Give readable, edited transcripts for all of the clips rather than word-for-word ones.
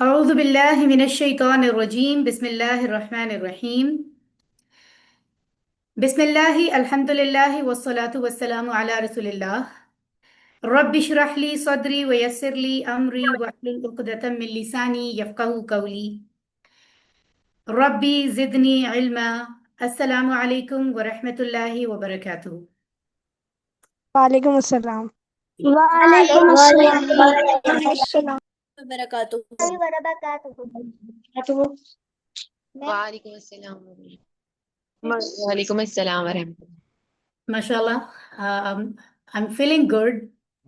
अऊज़ु बिल्लाहि मिनश शैतानिर रजीम बिस्मिल्लाहिर रहमानिर रहीम बिस्मिल्लाहि अल्हम्दुलिल्लाहि वस्सलातु वस्सलामु अला रसूलिल्लाह रब्बि इश्रह ली सदरी व यस्सिर ली अमरी वहलुल उक़दतम मिन लिसानी यफ़क़हू क़ौली रब्बी ज़िदनी इल्मा। अस्सलामु अलैकुम व रहमतुल्लाहि व बरकातुहू। वालेकुम अस्सलाम। वालेकुम अस्सलाम वालेकुम वबरकातुहू। वालेकुम अस्सलाम वालेकुम अस्सलाम वरहमतुल्लाह। माशाल्लाह, I am feeling good.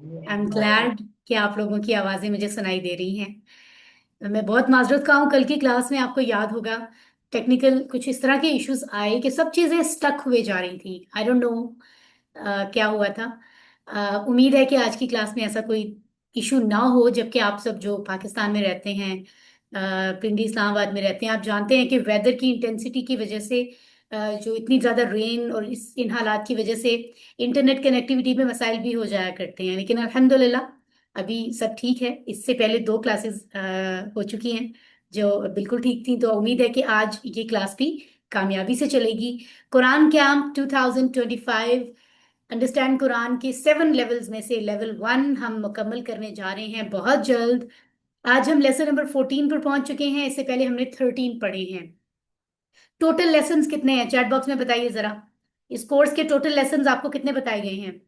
I am glad कि आप लोगों की आवाज़ें मुझे सुनाई दे रही हैं। मैं बहुत माजरत का हूँ, कल की क्लास में आपको याद होगा टेक्निकल कुछ इस तरह के इश्यूज आए कि सब चीज़ें स्टक हुए जा रही थी। आई डोंट नो क्या हुआ था। उम्मीद है कि आज की क्लास में ऐसा कोई इशू ना हो, जबकि आप सब जो पाकिस्तान में रहते हैं, पिंडी इस्लामाबाद में रहते हैं, आप जानते हैं कि वेदर की इंटेंसिटी की वजह से जो इतनी ज़्यादा रेन और इन हालात की वजह से इंटरनेट कनेक्टिविटी में मसाइल भी हो जाया करते हैं, लेकिन अल्हम्दुलिल्लाह अभी सब ठीक है। इससे पहले दो क्लासेस हो चुकी हैं जो बिल्कुल ठीक थी, तो उम्मीद है कि आज ये क्लास भी कामयाबी से चलेगी। कुरान कैंप 2025 अंडरस्टैंड कुरान के 7 लेवल्स में से लेवल 1 हम मुकम्मल करने जा रहे हैं बहुत जल्द। आज हम लेसन नंबर 14 पर पहुंच चुके हैं, इससे पहले हमने 13 पढ़े हैं। टोटल लेसन्स कितने हैं चैट बॉक्स में बताइए जरा। इस कोर्स के टोटल लेसन्स आपको कितने बताए गए हैं?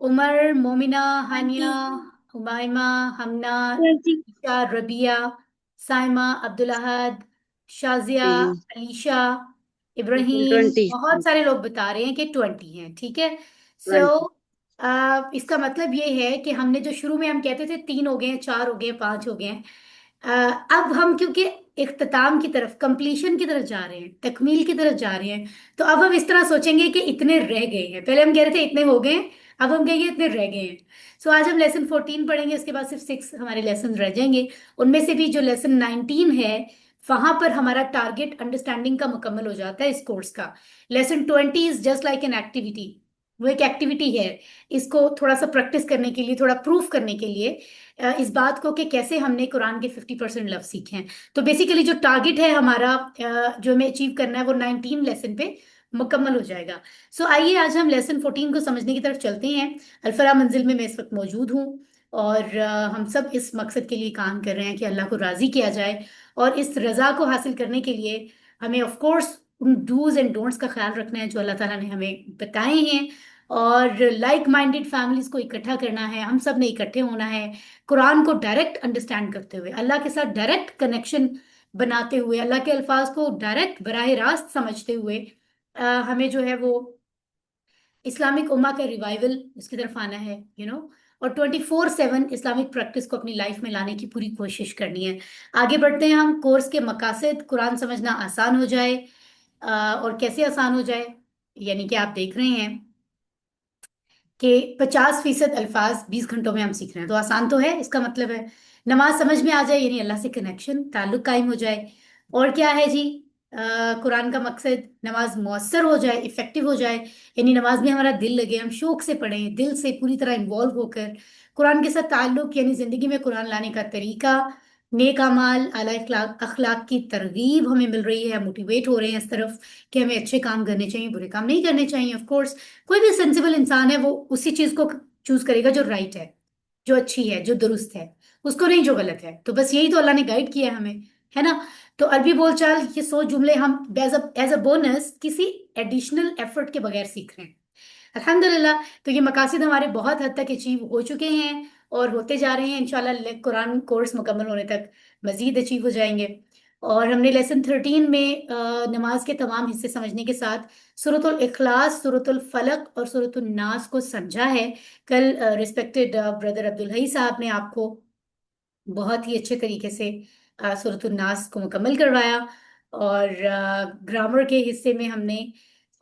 उमर, मोमिना, हानिया, 20। हुमायमा, हमना, 20। ईशा, रबिया, साइमा, अब्दुल अहद, शाजिया, अलीशा, इब्राहिम। 20 बहुत सारे लोग बता रहे हैं कि 20 हैं, ठीक है। सो 20 इसका मतलब ये है कि हमने जो शुरू में हम कहते थे 3 हो गए हैं, 4 हो गए हैं, 5 हो गए हैं। अब हम क्योंकि इख्तिताम की तरफ, कंप्लीशन की तरफ जा रहे हैं, तकमील की तरफ जा रहे हैं, तो अब हम इस तरह सोचेंगे कि इतने रह गए हैं। पहले हम कह रहे थे इतने हो गए हैं, अब हम कहेंगे इतने रह गए हैं। सो आज हम लेसन 14 पढ़ेंगे, उसके बाद सिर्फ 6 हमारे लेसन रह जाएंगे। उनमें से भी जो लेसन 19 है, वहां पर हमारा टारगेट अंडरस्टैंडिंग का मुकम्मल हो जाता है इस कोर्स का। Lesson 20 is just like an activity, वो एक एक्टिविटी है। इसको थोड़ा सा प्रैक्टिस करने के लिए, थोड़ा प्रूफ करने के लिए, इस बात को कि कैसे हमने कुरान के 50% लफ्ज सीखे हैं। तो बेसिकली जो टारगेट है हमारा, जो हमें अचीव करना है, वो 19 लेसन पे मुकम्मल हो जाएगा। सो आइए आज हम लेसन 14 को समझने की तरफ चलते हैं। अल्फरा मंजिल में मैं इस वक्त मौजूद हूँ, और हम सब इस मकसद के लिए काम कर रहे हैं कि अल्लाह को राजी किया जाए, और इस रजा को हासिल करने के लिए हमें ऑफ कोर्स उन डूज एंड डोंट्स का ख्याल रखना है जो अल्लाह ताला ने हमें बताए हैं, और लाइक माइंडेड फैमिलीज को इकट्ठा करना है। हम सब ने इकट्ठे होना है, कुरान को डायरेक्ट अंडरस्टैंड करते हुए, अल्लाह के साथ डायरेक्ट कनेक्शन बनाते हुए, अल्लाह के अल्फाज को डायरेक्ट बराह रास्त समझते हुए हमें जो है वो इस्लामिक उम्मा का रिवाइवल इसकी तरफ आना है, और 24/7 इस्लामिक प्रैक्टिस को अपनी लाइफ में लाने की पूरी कोशिश करनी है। आगे बढ़ते हैं हम। कोर्स के मकासद, कुरान समझना आसान हो जाए। और कैसे आसान हो जाए, यानी कि आप देख रहे हैं कि 50% अल्फाज 20 घंटों में हम सीख रहे हैं, तो आसान तो है, इसका मतलब है। नमाज समझ में आ जाए, यानी अल्लाह से कनेक्शन, ताल्लुक कायम हो जाए। और क्या है जी, कुरान का मकसद नमाज मौसर हो जाए, इफेक्टिव हो जाए, यानी नमाज में हमारा दिल लगे, हम शौक से पढ़ें, दिल से पूरी तरह इन्वॉल्व होकर कुरान के साथ ताल्लुक, यानी जिंदगी में कुरान लाने का तरीका, नेक अमाल, आला अखलाक की तरगीब हमें मिल रही है, मोटिवेट हो रहे हैं इस तरफ कि हमें अच्छे काम करने चाहिए, बुरे काम नहीं करने चाहिए। ऑफ कोर्स कोई भी सेंसिबल इंसान है वो उसी चीज को चूज करेगा जो राइट है, जो अच्छी है, जो दुरुस्त है, उसको नहीं जो गलत है। तो बस यही तो अल्लाह ने गाइड किया है हमें, है ना। तो अरबी बोलचाल, ये 100 जुमले हम एज अ बोनस किसी एडिशनल एफर्ट के बगैर सीख रहे हैं, अल्हम्दुलिल्लाह। तो ये मकासद हमारे बहुत हद तक अचीव हो चुके हैं और होते जा रहे हैं, इंशाल्लाह कुरान कोर्स मुकम्मल होने तक मजीद अचीव हो जाएंगे। और हमने लेसन 13 में नमाज के तमाम हिस्से समझने के साथ सूरतुल इखलास, सूरतुल फलक और सूरतुल नास को समझा है। कल रिस्पेक्टेड ब्रदर अब्दुल हई साहब ने आपको बहुत ही अच्छे तरीके से सूरतुल नास को मुकम्मल करवाया। और ग्रामर के हिस्से में हमने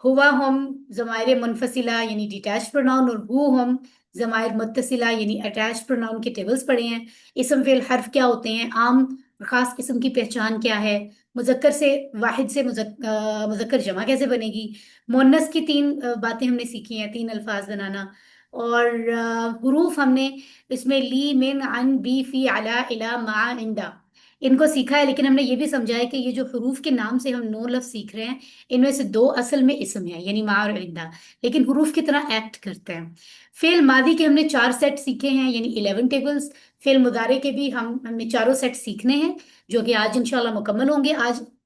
हुआ हम ज़माइर मुनफसिला यानी डिटैच प्रोनाउन, और हु हम ज़माइर मुत्तसिला यानी अटैच प्रोनाउन के टेबल्स पढ़े हैं। इसम फेल हर्फ क्या होते हैं, आम और खास किस्म की पहचान क्या है, मुजक्कर से वाहिद से मुजक्कर जमा कैसे बनेगी, मुन्नस की 3 बातें हमने सीखी हैं, 3 अल्फाज बनाना। और हुरूफ हमने इसमें ली मिन अन बी फी अला इला मा इंदा इनको सीखा है। लेकिन हमने ये भी समझा है कि ये जो हुरूफ के नाम से हम 9 लफ्ज सीख रहे हैं, इनमें से 2 असल में इसम है, यानी मा और इंदा, लेकिन हुरूफ की तरह एक्ट करते हैं। फेल मादी के हमने 4 सेट सीखे हैं, यानी 11 टेबल्स। फेल मुदारे के भी हमने चारों सेट सीखने हैं, जो कि आज इंशाल्लाह मुकम्मल होंगे।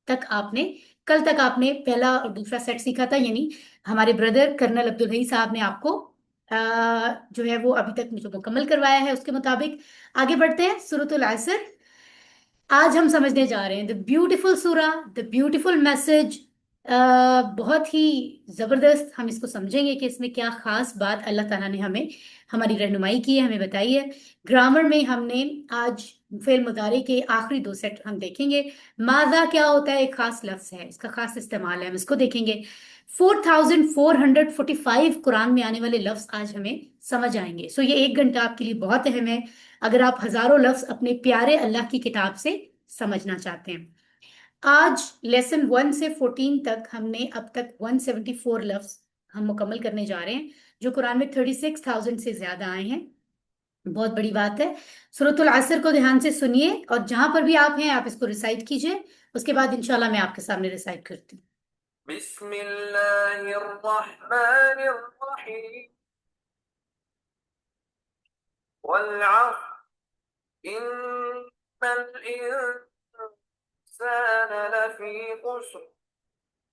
तक आपने कल तक आपने पहला और दूसरा सेट सीखा था, यानी हमारे ब्रदर कर्नल अब्दुल हई साहब ने आपको जो है वो अभी तक मुझे मुकम्मल करवाया है। उसके मुताबिक आगे बढ़ते हैं। सूरतुल असर आज हम समझने जा रहे हैं, द ब्यूटीफुल सूरा, द ब्यूटीफुल मैसेज। बहुत ही जबरदस्त हम इसको समझेंगे कि इसमें क्या खास बात अल्लाह ताला ने हमें हमारी रहनुमाई की है, हमें बताई है। ग्रामर में हमने आज फेल मुदारे के आखिरी 2 सेट हम देखेंगे। माजा क्या होता है, एक खास लफ्ज है, इसका खास इस्तेमाल है, हम इसको देखेंगे। 4445 कुरान में आने वाले लफ्ज आज हमें समझ आएंगे। सो ये 1 घंटा आपके लिए बहुत अहम है, अगर आप हजारों लफ्ज अपने प्यारे अल्लाह की किताब से समझना चाहते हैं। आज लेसन 1 से 14 तक हमने अब तक 174 लफ्ज हम मुकम्मल करने जा रहे हैं, जो कुरान में 36,000 से ज्यादा आए हैं। बहुत बड़ी बात है। सूरतुल असर को ध्यान से सुनिए, और जहां पर भी आप हैं आप इसको रिसाइट कीजिए। उसके बाद इंशाल्लाह मैं आपके सामने रिसाइट करती हूँ। बिस्मिल्लाहिर्रहमानिर्रहीम वल्अस्र इन्नल इंसाना लफी खुस्र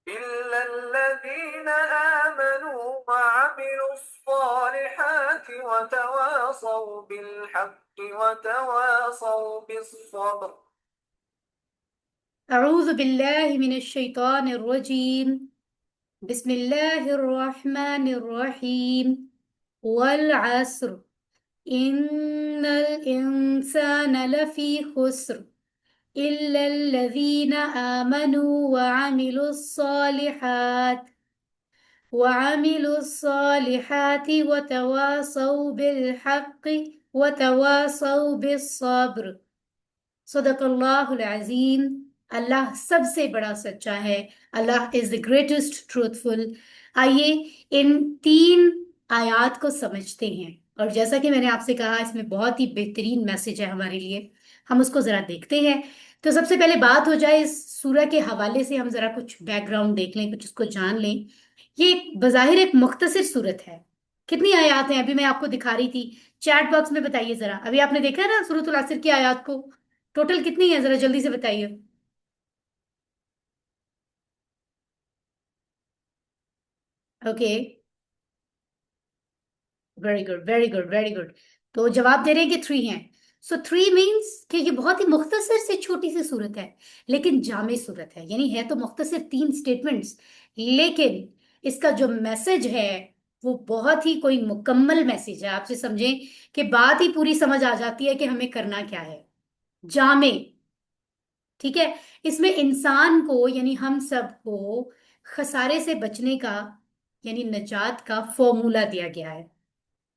इल्लल्लज़ीना आमनू वअमिलुस्सालिहाति वतवासौ बिलहक्कि वतवासौ बिस्सब्र। अऊज़ु बिल्लाहि मिनश शैतानिर रजीम। बिस्मिल्लाहिर रहमानिर रहीम। वल अस्र इन्नल इंसाना लफी खुस्र इल्लल्लज़ीना आमनू वअमिलुस्सालिहाति वतवासौ बिलहक्कि वतवासौ बिस्सब्र। सदक़ल्लाहुल अज़ीम। अल्लाह सबसे बड़ा सच्चा है। अल्लाह इज द ग्रेटेस्ट ट्रूथफुल। आइए इन 3 आयात को समझते हैं, और जैसा कि मैंने आपसे कहा इसमें बहुत ही बेहतरीन मैसेज है हमारे लिए, हम उसको जरा देखते हैं। तो सबसे पहले बात हो जाए इस सूरह के हवाले से, हम जरा कुछ बैकग्राउंड देख लें, कुछ उसको जान लें। ये बज़ाहिर एक मुख्तसर सूरत है। कितनी आयात हैं अभी मैं आपको दिखा रही थी, चैट बॉक्स में बताइए जरा। अभी आपने देखा है ना सूरतुल असर की आयात को, टोटल कितनी है जरा जल्दी से बताइए। Okay, very good very good very good. तो जवाब दे रहे हैं कि 3 हैं। सो 3 मीन्स कि ये बहुत ही मुख्तसर से छोटी सी सूरत है, लेकिन जामे सूरत है, यानी है तो मुख्तसर 3 स्टेटमेंट्स, लेकिन इसका जो मैसेज है वो बहुत ही कोई मुकम्मल मैसेज है। आपसे समझें कि बात ही पूरी समझ आ जाती है कि हमें करना क्या है। जामे, ठीक है। इसमें इंसान को यानी हम सबको खसारे से बचने का, यानी नजात का फॉर्मूला दिया गया है।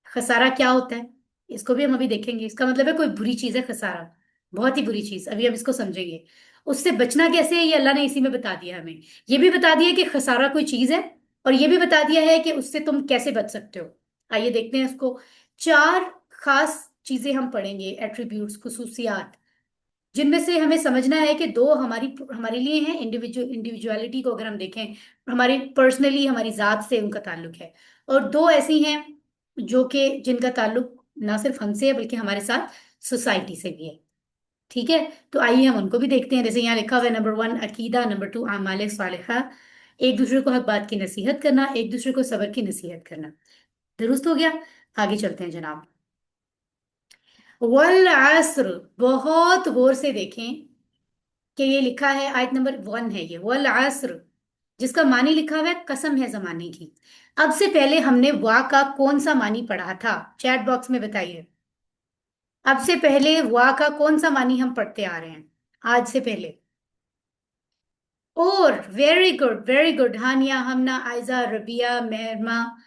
खसारा क्या होता है इसको भी हम अभी देखेंगे। इसका मतलब है कोई बुरी चीज है खसारा, बहुत ही बुरी चीज, अभी हम इसको समझेंगे। उससे बचना कैसे है ये अल्लाह ने इसी में बता दिया हमें। ये भी बता दिया कि खसारा कोई चीज है, और ये भी बता दिया है कि उससे तुम कैसे बच सकते हो। आइए देखते हैं इसको। 4 खास चीजें हम पढ़ेंगे, एट्रीब्यूट्स, खुसूसियात, जिनमें से हमें समझना है कि 2 हमारे लिए हैं, इंडिविजुअलिटी को अगर हम देखें, हमारे पर्सनली हमारी जात से उनका ताल्लुक है, और 2 ऐसी हैं जो कि जिनका ताल्लुक ना सिर्फ हमसे है बल्कि हमारे साथ सोसाइटी से भी है। ठीक है, तो आइए हम उनको भी देखते हैं। जैसे यहाँ लिखा हुआ है, नंबर 1 अकीदा, नंबर 2 आमाल सालिहा, एक दूसरे को हक बात की नसीहत करना, एक दूसरे को सब्र की नसीहत करना। दुरुस्त हो गया। आगे चलते हैं जनाब। वल अस्र, बहुत गौर से देखें कि ये लिखा है, आयत नंबर 1 है ये, वल अस्र, जिसका मानी लिखा हुआ है कसम है जमाने की। अब से पहले हमने वा का कौन सा मानी पढ़ा था, चैट बॉक्स में बताइए। अब से पहले वा का कौन सा मानी हम पढ़ते आ रहे हैं आज से पहले। और वेरी गुड वेरी गुड, हानिया, हमना, आयजा, रबिया, मेहरमा,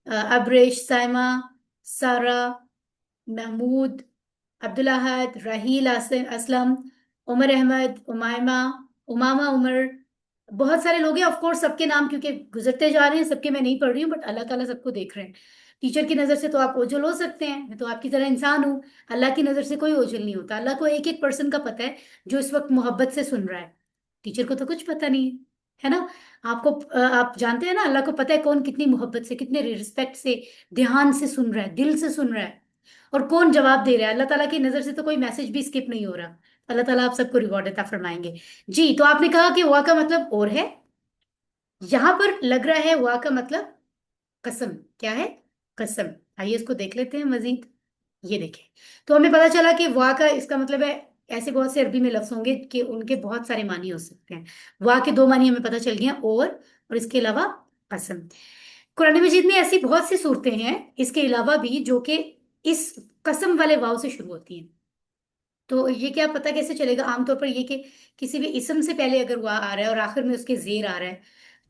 अब्रेश, साइमा, सारा, महमूद, अब्दुल अहद, राहील, असलम, उमर अहमद, उमायमा, उमामा, उमर, बहुत सारे लोग हैं। ऑफ कोर्स सबके नाम क्योंकि गुजरते जा रहे हैं सबके मैं नहीं पढ़ रही हूँ, बट अल्लाह ताला सबको देख रहे हैं। टीचर की नजर से तो आप ओझल हो सकते हैं, मैं तो आपकी तरह इंसान हूँ। अल्लाह की नजर से कोई ओझल नहीं होता। अल्लाह को एक एक पर्सन का पता है जो इस वक्त मोहब्बत से सुन रहा है। टीचर को तो कुछ पता नहीं है ना। आपको आप जानते हैं ना, अल्लाह को पता है कौन कितनी मोहब्बत से, कितने रिस्पेक्ट से, ध्यान से सुन रहा है, दिल से सुन रहा है, और कौन जवाब दे रहा है। अल्लाह ताला की नजर से तो कोई मैसेज भी स्किप नहीं हो रहा। अल्लाह ताला आप सबको रिवॉर्ड अता फरमाएंगे। जी, तो आपने कहा कि वाह का मतलब और है, यहां पर लग रहा है वाह का मतलब कसम। क्या है? कसम। आइए इसको देख लेते हैं मजीद। ये देखें, तो हमें पता चला कि वाह का इसका मतलब है, ऐसे बहुत से अरबी में लफ्ज होंगे कि उनके बहुत सारे मानी हो सकते हैं। वाह के दो मानी हमें पता चल गए हैं, और इसके अलावा कसम। कुरान मजीद में ऐसी बहुत सी सूरतें हैं इसके अलावा भी जो कि इस कसम वाले वाव से शुरू होती हैं। तो ये क्या पता कैसे चलेगा? आमतौर पर ये कि किसी भी इसम से पहले अगर वाह आ रहा है और आखिर में उसके जेर आ रहा है,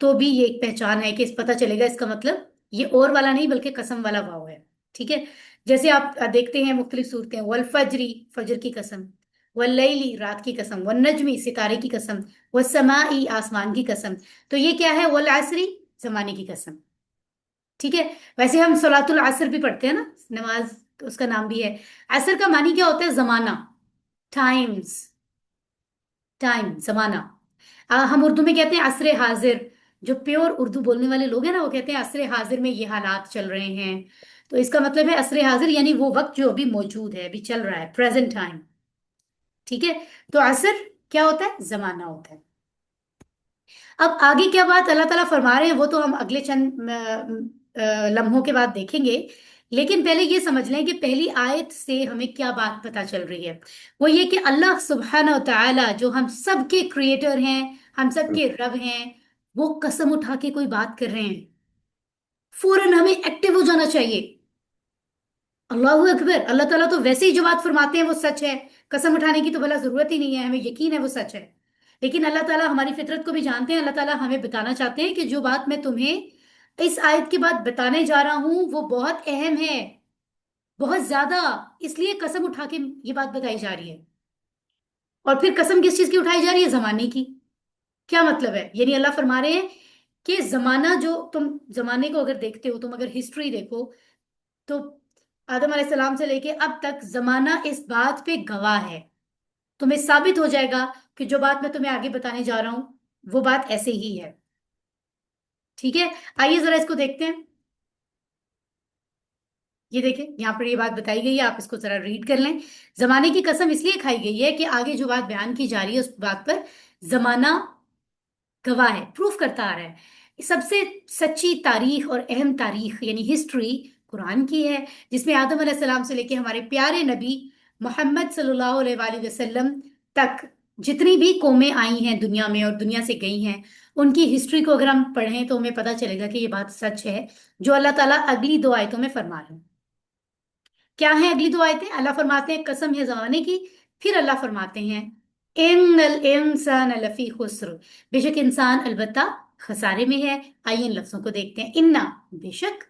तो भी ये एक पहचान है कि इस पता चलेगा इसका मतलब ये और वाला नहीं बल्कि कसम वाला वाव है। ठीक है। जैसे आप देखते हैं मुख्तलिफ सूरतें, वल फजरी, फजर की कसम, वल लैली, रात की कसम, वन नजमी, सितारे की कसम, वल समाई, आसमान की कसम। तो ये क्या है? वल असरी, जमाने की कसम। ठीक है। वैसे हम सलातुल असर भी पढ़ते हैं ना, नमाज, उसका नाम भी है। असर का मानी क्या होता है? जमाना, टाइम्स, टाइम, जमाना। हम उर्दू में कहते हैं असरे हाजिर। जो प्योर उर्दू बोलने वाले लोग हैं ना, वो कहते हैं असरे हाजिर में ये हालात चल रहे हैं। तो इसका मतलब है असरे हाजिर यानी वो वक्त जो अभी मौजूद है, अभी चल रहा है, प्रेजेंट टाइम। ठीक है। तो असर क्या होता है? जमाना होता है। अब आगे क्या बात अल्लाह ताला फरमा रहे हैं वो तो हम अगले चंद लम्हों के बाद देखेंगे। लेकिन पहले ये समझ लें कि पहली आयत से हमें क्या बात पता चल रही है। वो ये कि अल्लाह सुब्हाना व तआला जो हम सबके क्रिएटर हैं, हम सबके रब हैं, वो कसम उठा के कोई बात कर रहे हैं। फौरन हमें एक्टिव हो जाना चाहिए। अल्लाह अकबर। अल्लाह ताला तो वैसे ही जो बात फरमाते हैं वो सच है। कसम उठाने की तो भला जरूरत ही नहीं है, हमें यकीन है वो सच है। लेकिन अल्लाह ताला हमारी फितरत को भी जानते हैं। अल्लाह ताला हमें बताना चाहते हैं कि जो बात मैं तुम्हें इस आयत के बाद बताने जा रहा हूं वो बहुत अहम है, बहुत ज्यादा। इसलिए कसम उठा के ये बात बताई जा रही है। और फिर कसम किस चीज की उठाई जा रही है? जमाने की। क्या मतलब है? यानी अल्लाह फरमा रहे हैं कि जमाना, जो तुम जमाने को अगर देखते हो, तुम अगर हिस्ट्री देखो, तो आदम अलैहिस्सलाम से लेके अब तक जमाना इस बात पे गवाह है। तुम्हें साबित हो जाएगा कि जो बात मैं तुम्हें आगे बताने जा रहा हूं वो बात ऐसे ही है। ठीक है। आइए जरा इसको देखते हैं। ये देखें, यहाँ पर ये बात बताई गई है, आप इसको जरा रीड कर लें। जमाने की कसम इसलिए खाई गई है कि आगे जो बात बयान की जा रही है उस बात पर जमाना गवाह है, प्रूफ करता आ रहा है। सबसे सच्ची तारीख और अहम तारीख यानी हिस्ट्री कुरान की है, जिसमें आदम अलैहिस्सलाम से लेके हमारे प्यारे नबी मोहम्मद सल्लल्लाहु अलैहि वसल्लम तक जितनी भी कौमें आई हैं दुनिया में और दुनिया से गई हैं, उनकी हिस्ट्री को अगर हम पढ़ें तो हमें पता चलेगा कि ये बात सच है जो अल्लाह ताला अगली दो आयतों में फरमा रहे हैं। क्या है अगली दो आयतें? अल्लाह फरमाते हैं कसम है जमाने की, फिर अल्लाह फरमाते हैं इन्नल इंसान लफी खुस्र, बेशक इंसान अलबत्ता खसारे में है। आइए इन लफ्जों को देखते हैं। इन्ना, बेशक।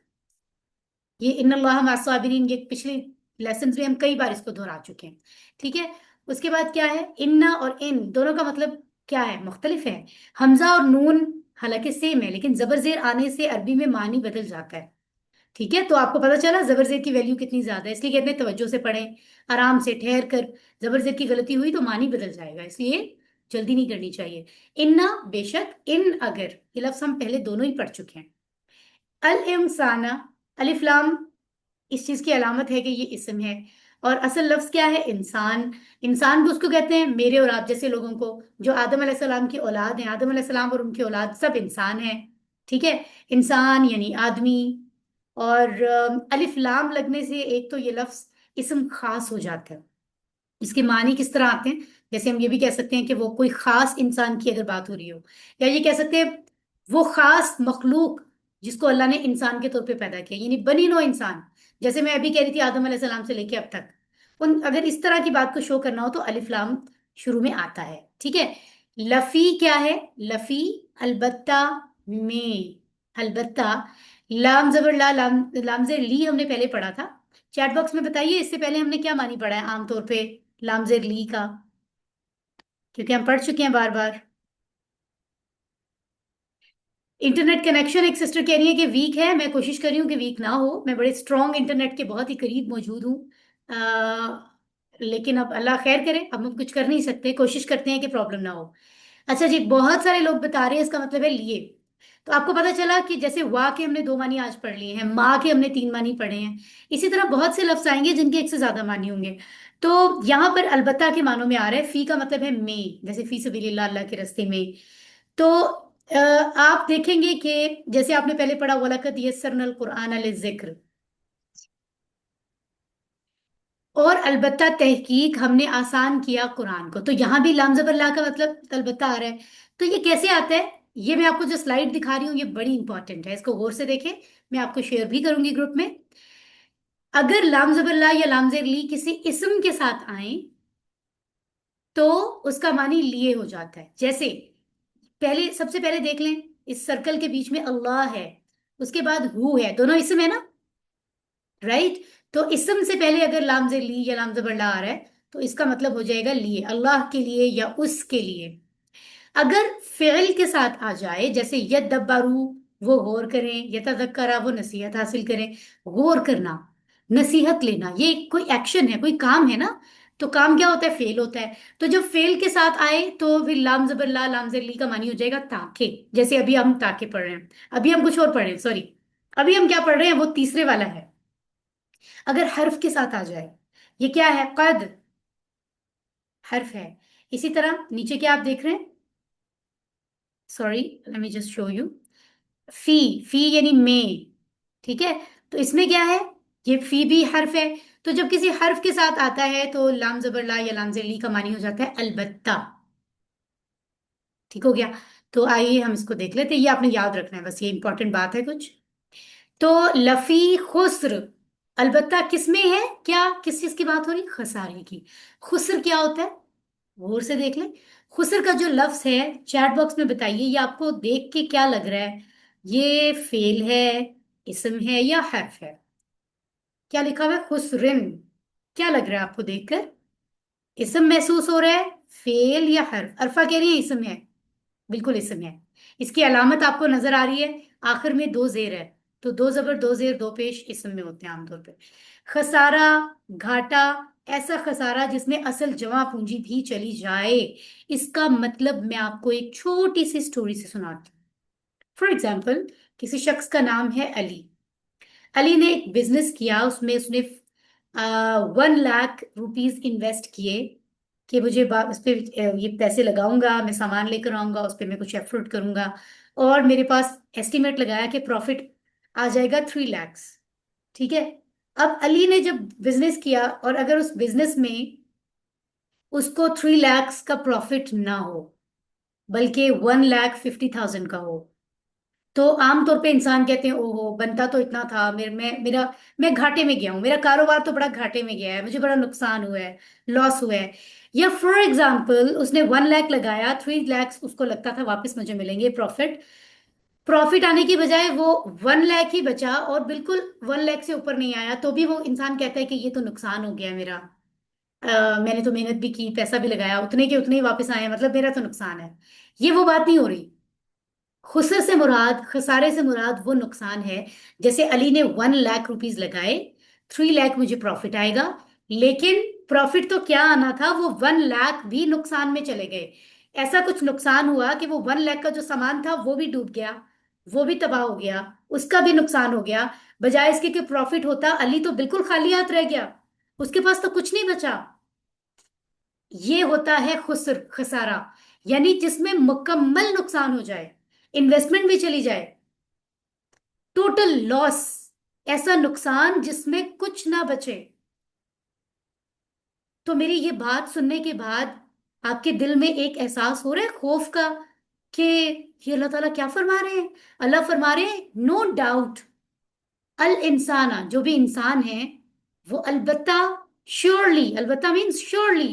ये इन्नल्लाह मास्साबिरीन, ये पिछले लेसन में हम कई बार इसको दोहरा चुके हैं। ठीक है। उसके बाद क्या है? इन्ना और इन दोनों का मतलब क्या है? मुख्तलिफ है। हमजा और नून हालांकि सेम है, लेकिन जबर जेर आने से अरबी में मानी बदल जाता है। ठीक है। तो आपको पता चला जबर जेर की वैल्यू कितनी ज्यादा है, इसलिए कहते हैं तवज्जो से पढ़ें, आराम से ठहर कर। जबर जेर की गलती हुई तो मानी बदल जाएगा, इसलिए जल्दी नहीं करनी चाहिए। इन्ना, बेशक, इन, अगर, ये लफ्ज हम पहले दोनों ही पढ़ चुके हैं। अल इंसाना, अलिफ लाम इस चीज की अलामत है कि ये इसम है। और असल लफ्ज क्या है? इंसान। इंसान भी उसको कहते हैं मेरे और आप जैसे लोगों को, जो आदम अलैहिस्सलाम की औलाद हैं। आदम अलैहिस्सलाम और उनकी औलाद सब इंसान हैं। ठीक है। इंसान यानी आदमी। और अलिफ लाम लगने से एक तो ये लफ्ज इसम खास हो जाता है। इसके मानी किस तरह आते हैं? जैसे हम ये भी कह सकते हैं कि वो कोई खास इंसान की अगर बात हो रही हो, या ये कह सकते हैं वो खास मखलूक जिसको अल्लाह ने इंसान के तौर पे पैदा किया, यानी बनी नो इंसान। जैसे मैं अभी कह रही थी आदम अलैहिस्सलाम से लेके अब तक, उन अगर इस तरह की बात को शो करना हो तो अलिफ लाम शुरू में आता है। ठीक है। लफी क्या है? लफी, अलबत्ता में, अलबत्ता। लाम जबर ला, लाम जेर ली हमने पहले पढ़ा था। चैट बॉक्स में बताइए इससे पहले हमने क्या मानी पढ़ा है आमतौर पे लामजेर ली का, क्योंकि हम पढ़ चुके हैं बार बार। इंटरनेट कनेक्शन एक सिस्टर कह रही है कि वीक है, मैं कोशिश कर रही हूँ कि वीक ना हो, मैं बड़े स्ट्रांग इंटरनेट के बहुत ही करीब मौजूद हूँ। लेकिन अब अल्लाह खैर करे, अब हम कुछ कर नहीं सकते, कोशिश करते हैं कि प्रॉब्लम ना हो। अच्छा जी, बहुत सारे लोग बता रहे हैं, इसका मतलब है लिए। तो आपको पता चला कि जैसे वाह के हमने दो मानी आज पढ़ लिए हैं, माँ के हमने तीन मानी पढ़े हैं, इसी तरह बहुत से लफ्ज आएंगे जिनके एक से ज्यादा मानी होंगे। तो यहाँ पर अलबत्ता के मानों में आ रहा है, फी का मतलब है में, जैसे फी सबीलिल्लाह, अल्लाह के रास्ते में। तो आप देखेंगे कि जैसे आपने पहले पढ़ा, वलकद यस्सरनल कुरआन लिज़िक्र, और अलबत्ता तहकीक हमने आसान किया कुरान को, तो यहां भी लाम जबर ला का मतलब अलबत्ता आ रहा है। तो ये कैसे आता है, ये मैं आपको जो स्लाइड दिखा रही हूँ ये बड़ी इंपॉर्टेंट है, इसको गौर से देखें। मैं आपको शेयर भी करूंगी ग्रुप में। अगर लाम जबर ला या लाम ज़ेर ली किसी इस्म के साथ आए तो उसका मानी लिए हो जाता है। जैसे पहले, सबसे पहले देख लें, इस सर्कल के बीच में अल्लाह है, उसके बाद हु है, दोनों इस्म है ना, राइट। तो इस्म से पहले अगर लाम ज़ेर ली या लाम जबर ला आ रहा है तो इसका मतलब हो जाएगा लिए, अल्लाह के लिए या उसके लिए। अगर फेल के साथ आ जाए, जैसे यदब्बरू, वो गौर करें, यतज़क्करा, वो नसीहत हासिल करें। गौर करना, नसीहत लेना, ये कोई एक्शन है, कोई काम है ना। तो काम क्या होता है, फेल होता है। तो जब फेल के साथ आए तो फिर लाम जबर ला लाम ज़ेर ली का मानी हो जाएगा ताके, जैसे अभी हम ताके पढ़ रहे हैं। अभी हम कुछ और पढ़ रहे हैं, सॉरी, अभी हम क्या पढ़ रहे हैं, वो तीसरे वाला है। अगर हर्फ के साथ आ जाए, ये क्या है, कद, हर्फ है। इसी तरह नीचे क्या आप देख रहे हैं, sorry, let me just show you, fee, fee यानी में, ठीक है। तो इसमें क्या है, ये फी भी हर्फ है। तो जब किसी हर्फ के साथ आता है तो लाम जबर ला या लाम ज़ेर ली का मानी हो जाता है अलबत्ता। ठीक हो गया। तो आइए हम इसको देख लेते हैं, ये आपने याद रखना है बस, ये इंपॉर्टेंट बात है कुछ। तो लफी खुस्र, अलबत्ता किस में है, क्या किस चीज की बात हो रही, खसारे की। खुस्र क्या होता है, गौर से देख ले। खुसर का जो लफ्ज है, चैट बॉक्स में बताइए, ये आपको देख के क्या लग रहा है, ये फेल है, इसम है या हर्फ है। क्या लिखा हुआ है, खुसरिन, क्या लग रहा है आपको देखकर, इसम महसूस हो रहा है, फेल या हर्फ। अरफा कह रही है इसम है, बिल्कुल इसम है। इसकी अलामत आपको नजर आ रही है, आखिर में दो जेर है, तो दो जबर दो जेर दो पेश इसम में होते हैं आमतौर पे। खसारा, घाटा, ऐसा खसारा जिसमें असल जमा पूंजी भी चली जाए। इसका मतलब मैं आपको एक छोटी सी स्टोरी से सुनाती हूँ। फॉर एग्जाम्पल, किसी शख्स का नाम है अली। अली ने एक बिजनेस किया, उसमें उसने 1 लाख रुपीज इन्वेस्ट किए कि मुझे उस पे ये पैसे लगाऊंगा, मैं सामान लेकर आऊंगा, उस पे मैं कुछ एफर्ट करूंगा, और मेरे पास एस्टिमेट लगाया कि प्रॉफिट आ जाएगा 3 लैक्स। ठीक है। अब अली ने जब बिजनेस किया और अगर उस बिजनेस में उसको 3 लैक्स का प्रॉफिट ना हो, बल्कि 1,50,000 का हो, तो आमतौर पे इंसान कहते हैं ओहो बनता तो इतना था, मैं घाटे में गया हूं, मेरा कारोबार तो बड़ा घाटे में गया है, मुझे बड़ा नुकसान हुआ है, लॉस हुआ है। या फॉर एग्जाम्पल, उसने 1 लाख लगाया, 3 लैक्स उसको लगता था वापस मुझे मिलेंगे प्रॉफिट, प्रॉफिट आने की बजाय वो 1 लाख ही बचा और बिल्कुल 1 लाख से ऊपर नहीं आया, तो भी वो इंसान कहता है कि ये तो नुकसान हो गया मेरा। मैंने तो मेहनत भी की, पैसा भी लगाया, उतने के उतने ही वापस आए, मतलब मेरा तो नुकसान है। ये वो बात नहीं हो रही। खुसर से मुराद, खसारे से मुराद वो नुकसान है, जैसे अली ने 1 लाख रुपीज लगाए, 3 लाख मुझे प्रॉफिट आएगा, लेकिन प्रॉफिट तो क्या आना था, वो 1 लाख भी नुकसान में चले गए। ऐसा कुछ नुकसान हुआ कि वो 1 लाख का जो सामान था वो भी डूब गया, वो भी तबाह हो गया, उसका भी नुकसान हो गया। बजाय इसके कि प्रॉफिट होता, अली तो बिल्कुल खाली हाथ रह गया, उसके पास तो कुछ नहीं बचा। ये होता है खुसर, खसारा, यानी जिसमें मुकम्मल नुकसान हो जाए, इन्वेस्टमेंट भी चली जाए, टोटल लॉस, ऐसा नुकसान जिसमें कुछ ना बचे। तो मेरी ये बात सुनने के बाद आपके दिल में एक एहसास हो रहा है खौफ का कि ये अल्लाह ताला क्या फरमा रहे हैं। अल्लाह फरमा रहे हैं, नो डाउट, अल इंसाना, जो भी इंसान है वो अलबत्ता, श्योरली, अलबत्ता मीन्स श्योरली,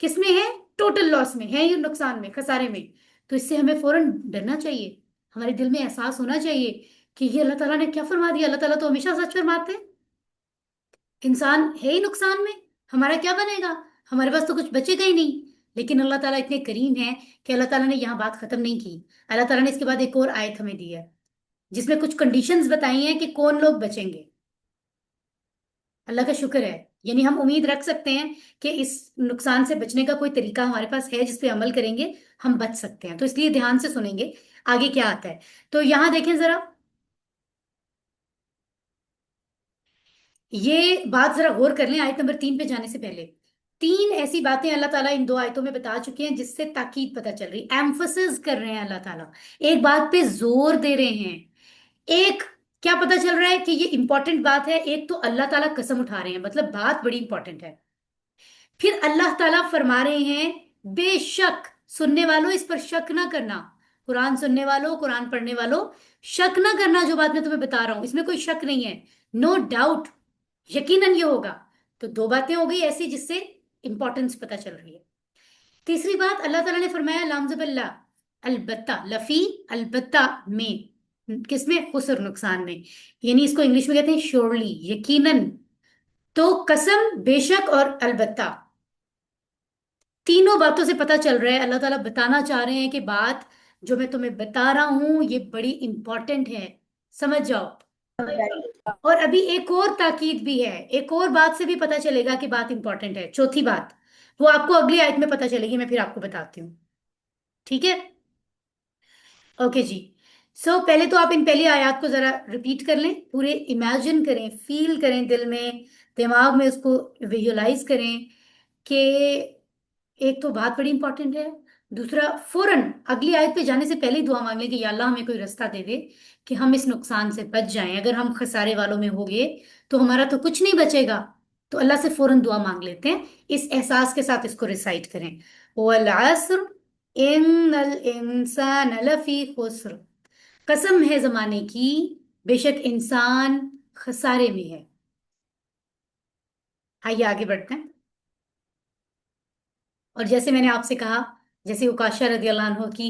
किसमें है, टोटल लॉस में है, ये नुकसान में, खसारे में। तो इससे हमें फौरन डरना चाहिए, हमारे दिल में एहसास होना चाहिए कि ये अल्लाह ताला ने क्या फरमा दिया। अल्लाह ताला तो हमेशा सच फरमाते हैं, इंसान है ही नुकसान में, हमारा क्या बनेगा, हमारे पास तो कुछ बचेगा ही नहीं। लेकिन अल्लाह ताला इतने करीम है कि अल्लाह ताला ने यहाँ बात खत्म नहीं की। अल्लाह ताला ने इसके बाद एक और आयत हमें दी है जिसमें कुछ कंडीशंस बताई हैं कि कौन लोग बचेंगे। अल्लाह का शुक्र है, यानी हम उम्मीद रख सकते हैं कि इस नुकसान से बचने का कोई तरीका हमारे पास है जिस पे अमल करेंगे हम बच सकते हैं। तो इसलिए ध्यान से सुनेंगे आगे क्या आता है। तो यहां देखें जरा, ये बात जरा गौर कर लें आयत नंबर 3 पे जाने से पहले। तीन ऐसी बातें अल्लाह ताला इन दो आयतों में बता चुके हैं जिससे ताकीद पता चल रही, एम्फसिस कर रहे हैं अल्लाह ताला, एक बात पे जोर दे रहे हैं। एक, क्या पता चल रहा है कि ये इंपॉर्टेंट बात है, एक तो अल्लाह ताला कसम उठा रहे हैं, मतलब बात बड़ी इंपॉर्टेंट है। फिर अल्लाह ताला फरमा रहे हैं बेशक, सुनने वालों इस पर शक ना करना, कुरान सुनने वालों, कुरान पढ़ने वालों, शक ना करना, जो बात मैं तुम्हें बता रहा हूं इसमें कोई शक नहीं है, नो डाउट, यकीनन ये होगा। तो दो बातें हो गई ऐसी जिससे इंपॉर्टेंस पता चल रही है। तीसरी बात अल्लाह ताला ने फरमाया लामजुबिल्ला, अलबत्ता, लफी, अलबत्ता में, किसमें, खुसर, नुकसान में, यानी इसको इंग्लिश में कहते हैं श्योरली, यकीनन। तो कसम, बेशक और अलबत्ता, तीनों बातों से पता चल रहा है अल्लाह ताला बताना चाह रहे हैं कि बात जो मैं तुम्हें बता रहा हूं ये बड़ी इंपॉर्टेंट है, समझ जाओ। और अभी एक और ताकीद भी है, एक और बात से भी पता चलेगा कि बात इंपॉर्टेंट है, चौथी बात, वो आपको अगली आयत में पता चलेगी, मैं फिर आपको बताती हूँ, ठीक है। ओके जी। पहले तो आप इन पहली आयत को जरा रिपीट कर लें, पूरे इमेजिन करें, फील करें दिल में, दिमाग में उसको विजुअलाइज करें कि एक तो बात बड़ी इंपॉर्टेंट है, दूसरा फौरन अगली आयत पे जाने से पहले ही दुआ मांग लें कि या अल्लाह हमें कोई रास्ता दे दे कि हम इस नुकसान से बच जाएं, अगर हम खसारे वालों में हो गए तो हमारा तो कुछ नहीं बचेगा। तो अल्लाह से फौरन दुआ मांग लेते हैं, इस एहसास के साथ इसको रिसाइट करें। वल अस्र इन्नल इंसान लफी खुस्र, कसम है जमाने की, बेशक इंसान खसारे में है। आइए आगे बढ़ते हैं। और जैसे मैंने आपसे कहा, जैसे उकाशा रदी अल्लाह अन्हो की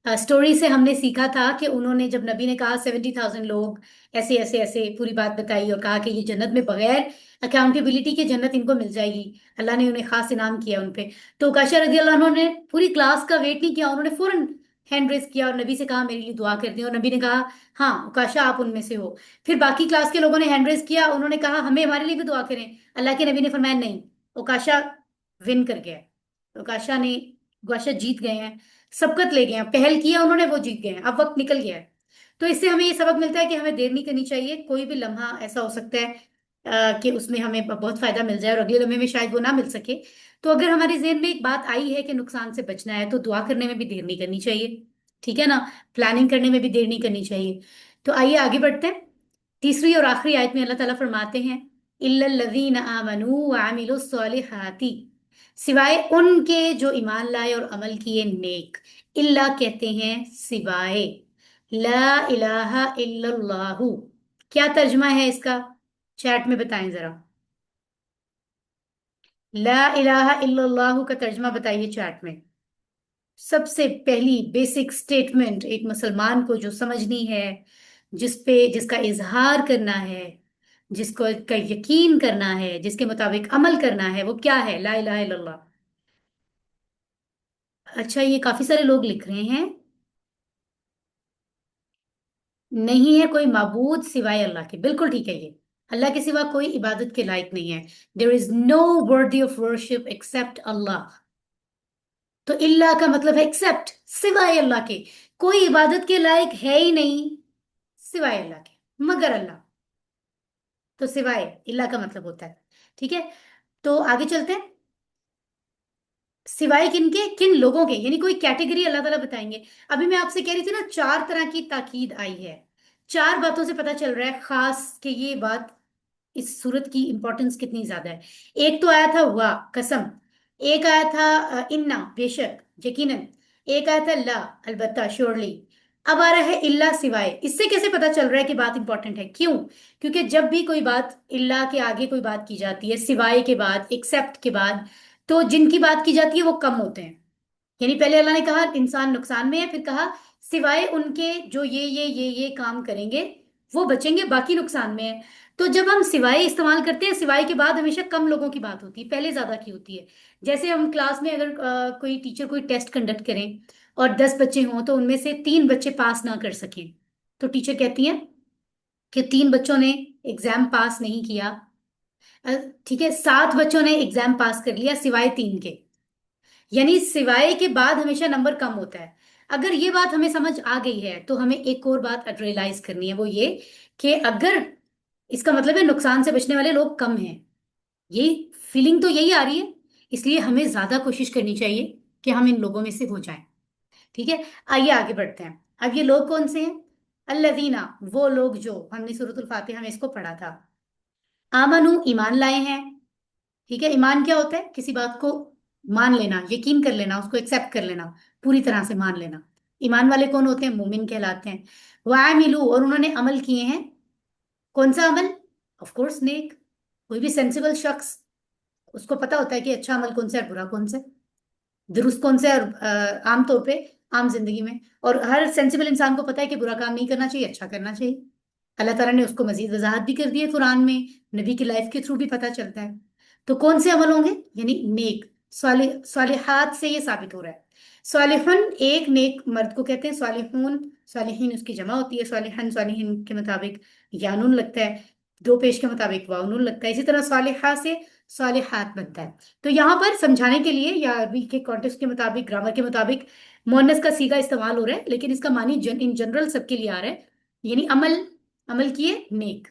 स्टोरी से हमने सीखा था कि उन्होंने, जब नबी ने कहा 70,000 लोग, ऐसे ऐसे ऐसे पूरी बात बताई और कहा कि ये जन्नत में बगैर अकाउंटेबिलिटी के जन्नत इनको मिल जाएगी, अल्लाह ने उन्हें खास इनाम किया उन पे। तो उकाशा रदी अल्लाह अन्हो ने पूरी क्लास का वेट नहीं किया, उन्होंने फौरन हैंड रेस किया और नबी से कहा मेरे लिए दुआ कर दी, और नबी ने कहा हाँ उकाशा आप उनमें से हो। फिर बाकी क्लास के लोगों ने हैंड रेस किया, उन्होंने कहा हमें, हमारे लिए भी दुआ करें। अल्लाह के नबी ने फरमाया नहीं, उकाशा विन कर गया, उकाशा ने, उकाशा जीत गए हैं, सबकत ले गए हैं, पहल किया उन्होंने, वो जीत गए हैं, अब वक्त निकल गया है। तो इससे हमें ये सबक मिलता है कि हमें देर नहीं करनी चाहिए, कोई भी लम्हा ऐसा हो सकता है कि उसमें हमें बहुत फायदा मिल जाए और अगले लम्हे में शायद वो ना मिल सके। तो अगर हमारे जहन में एक बात आई है कि नुकसान से बचना है तो दुआ करने में भी देर नहीं करनी चाहिए, ठीक है ना, प्लानिंग करने में भी देर नहीं करनी चाहिए। तो आइए आगे बढ़ते हैं। तीसरी और आखिरी आयत में अल्लाह ताला फरमाते हैं इल्लल्लज़ीन आमनू व अमिलुस सॉलिहाती, सिवाय उनके जो ईमान लाए और अमल किए नेक। इल्ला कहते हैं सिवाय, ला इलाहा इल्लल्लाहु, क्या तर्जमा है इसका, चैट में बताएं जरा, ला इलाहा इल्लल्लाहु का तर्जमा बताइए चैट में। सबसे पहली बेसिक स्टेटमेंट एक मुसलमान को जो समझनी है, जिसका इजहार करना है, जिसको का यकीन करना है, जिसके मुताबिक अमल करना है, वो क्या है, ला इलाहा इल्लल्लाह। अच्छा, ये काफी सारे लोग लिख रहे हैं, नहीं है कोई माबूद सिवाय अल्लाह के, बिल्कुल ठीक है, ये अल्लाह के सिवा कोई इबादत के लायक नहीं है, there is no worthy of worship except Allah. तो इल्ला का मतलब है एक्सेप्ट, सिवाय अल्लाह के, कोई इबादत के लायक है ही नहीं सिवाय अल्लाह के, मगर अल्लाह। तो सिवाय, इल्ला का मतलब होता है, ठीक है। तो आगे चलते हैं, सिवाय किनके, किन लोगों के, यानी कोई कैटेगरी अल्लाह ताला बताएंगे। अभी मैं आपसे कह रही थी ना, चार तरह की ताकीद आई है, चार बातों से पता चल रहा है खास कि ये बात, इस सूरत की इंपॉर्टेंस कितनी ज्यादा है। एक तो आया था हुआ, कसम, एक आया था इन्ना, बेशक, यकीनन, एक आया था ला, अलबत्ता, श्योरली, अब आ रहा है इल्ला, सिवाय। इससे कैसे पता चल रहा है कि बात इंपॉर्टेंट है, क्यों, क्योंकि जब भी कोई बात इल्ला के आगे कोई बात की जाती है, सिवाय के बाद, एक्सेप्ट के बाद, तो जिनकी बात की जाती है वो कम होते हैं। यानी पहले अल्लाह ने कहा इंसान नुकसान में है, फिर कहा सिवाय उनके जो ये काम करेंगे वो बचेंगे, बाकी नुकसान में है। तो जब हम सिवाय इस्तेमाल करते हैं, सिवाय के बाद हमेशा कम लोगों की बात होती है, पहले ज्यादा की होती है। जैसे हम क्लास में अगर कोई टीचर कोई टेस्ट कंडक्ट करें और 10 बच्चे हों तो उनमें से 3 बच्चे पास ना कर सकें, तो टीचर कहती है कि 3 बच्चों ने एग्जाम पास नहीं किया। अ, ठीक है, 7 बच्चों ने एग्जाम पास कर लिया सिवाय 3 के। यानी सिवाय के बाद हमेशा नंबर कम होता है। अगर ये बात हमें समझ आ गई है तो हमें एक और बात रियलाइज करनी है, वो ये कि अगर इसका मतलब है नुकसान से बचने वाले लोग कम हैं, ये फीलिंग तो यही आ रही है, इसलिए हमें ज्यादा कोशिश करनी चाहिए कि हम इन लोगों में से हो जाएं। ठीक है, आइए आगे बढ़ते हैं। अब ये लोग कौन से हैं? अल्लज़ीना, वो लोग जो हमने सूरतुल फातिहा में इसको पढ़ा था। आमनु, ईमान लाए हैं। ठीक है, ईमान क्या होता है? किसी बात को मान लेना, यकीन कर लेना, उसको एक्सेप्ट कर लेना, पूरी तरह से मान लेना। ईमान वाले कौन होते हैं? मोमिन कहलाते हैं। वामिलू, और उन्होंने अमल किए हैं। कौन सा अमल? ऑफ कोर्स नेक। कोई भी सेंसिबल शख्स, उसको पता होता है कि अच्छा अमल कौन सा है, बुरा कौन सा है, दुरुस्त कौन सा है। और आम तौर पे आम जिंदगी में और हर सेंसिबल इंसान को पता है कि बुरा काम नहीं करना चाहिए, अच्छा करना चाहिए। अल्लाह ताला ने उसको मजीद वजाहत भी कर दी है कुरान में, नबी की लाइफ के थ्रू भी पता चलता है। तो कौन से अमल होंगे? यानी नेक, सालिहात से ये साबित हो रहा है। सालिहन एक नेक मर्द को कहते हैं, सालिहून सालिहीन उसकी जमा होती है। सालिहन सालिहीन के मुताबिक यानुन लगता है, दो पेश के मुताबिक वाउनुन लगता है। इसी तरह सालिहा से सालिहात बनता है। तो यहाँ पर समझाने के लिए या अरबी के कॉन्टेक्स्ट के मुताबिक, ग्रामर के मुताबिक मोनस का सीगा इस्तेमाल हो रहा है, लेकिन इसका मानी इन जनरल सबके लिए आ रहा है, यानी अमल, अमल किए नेक।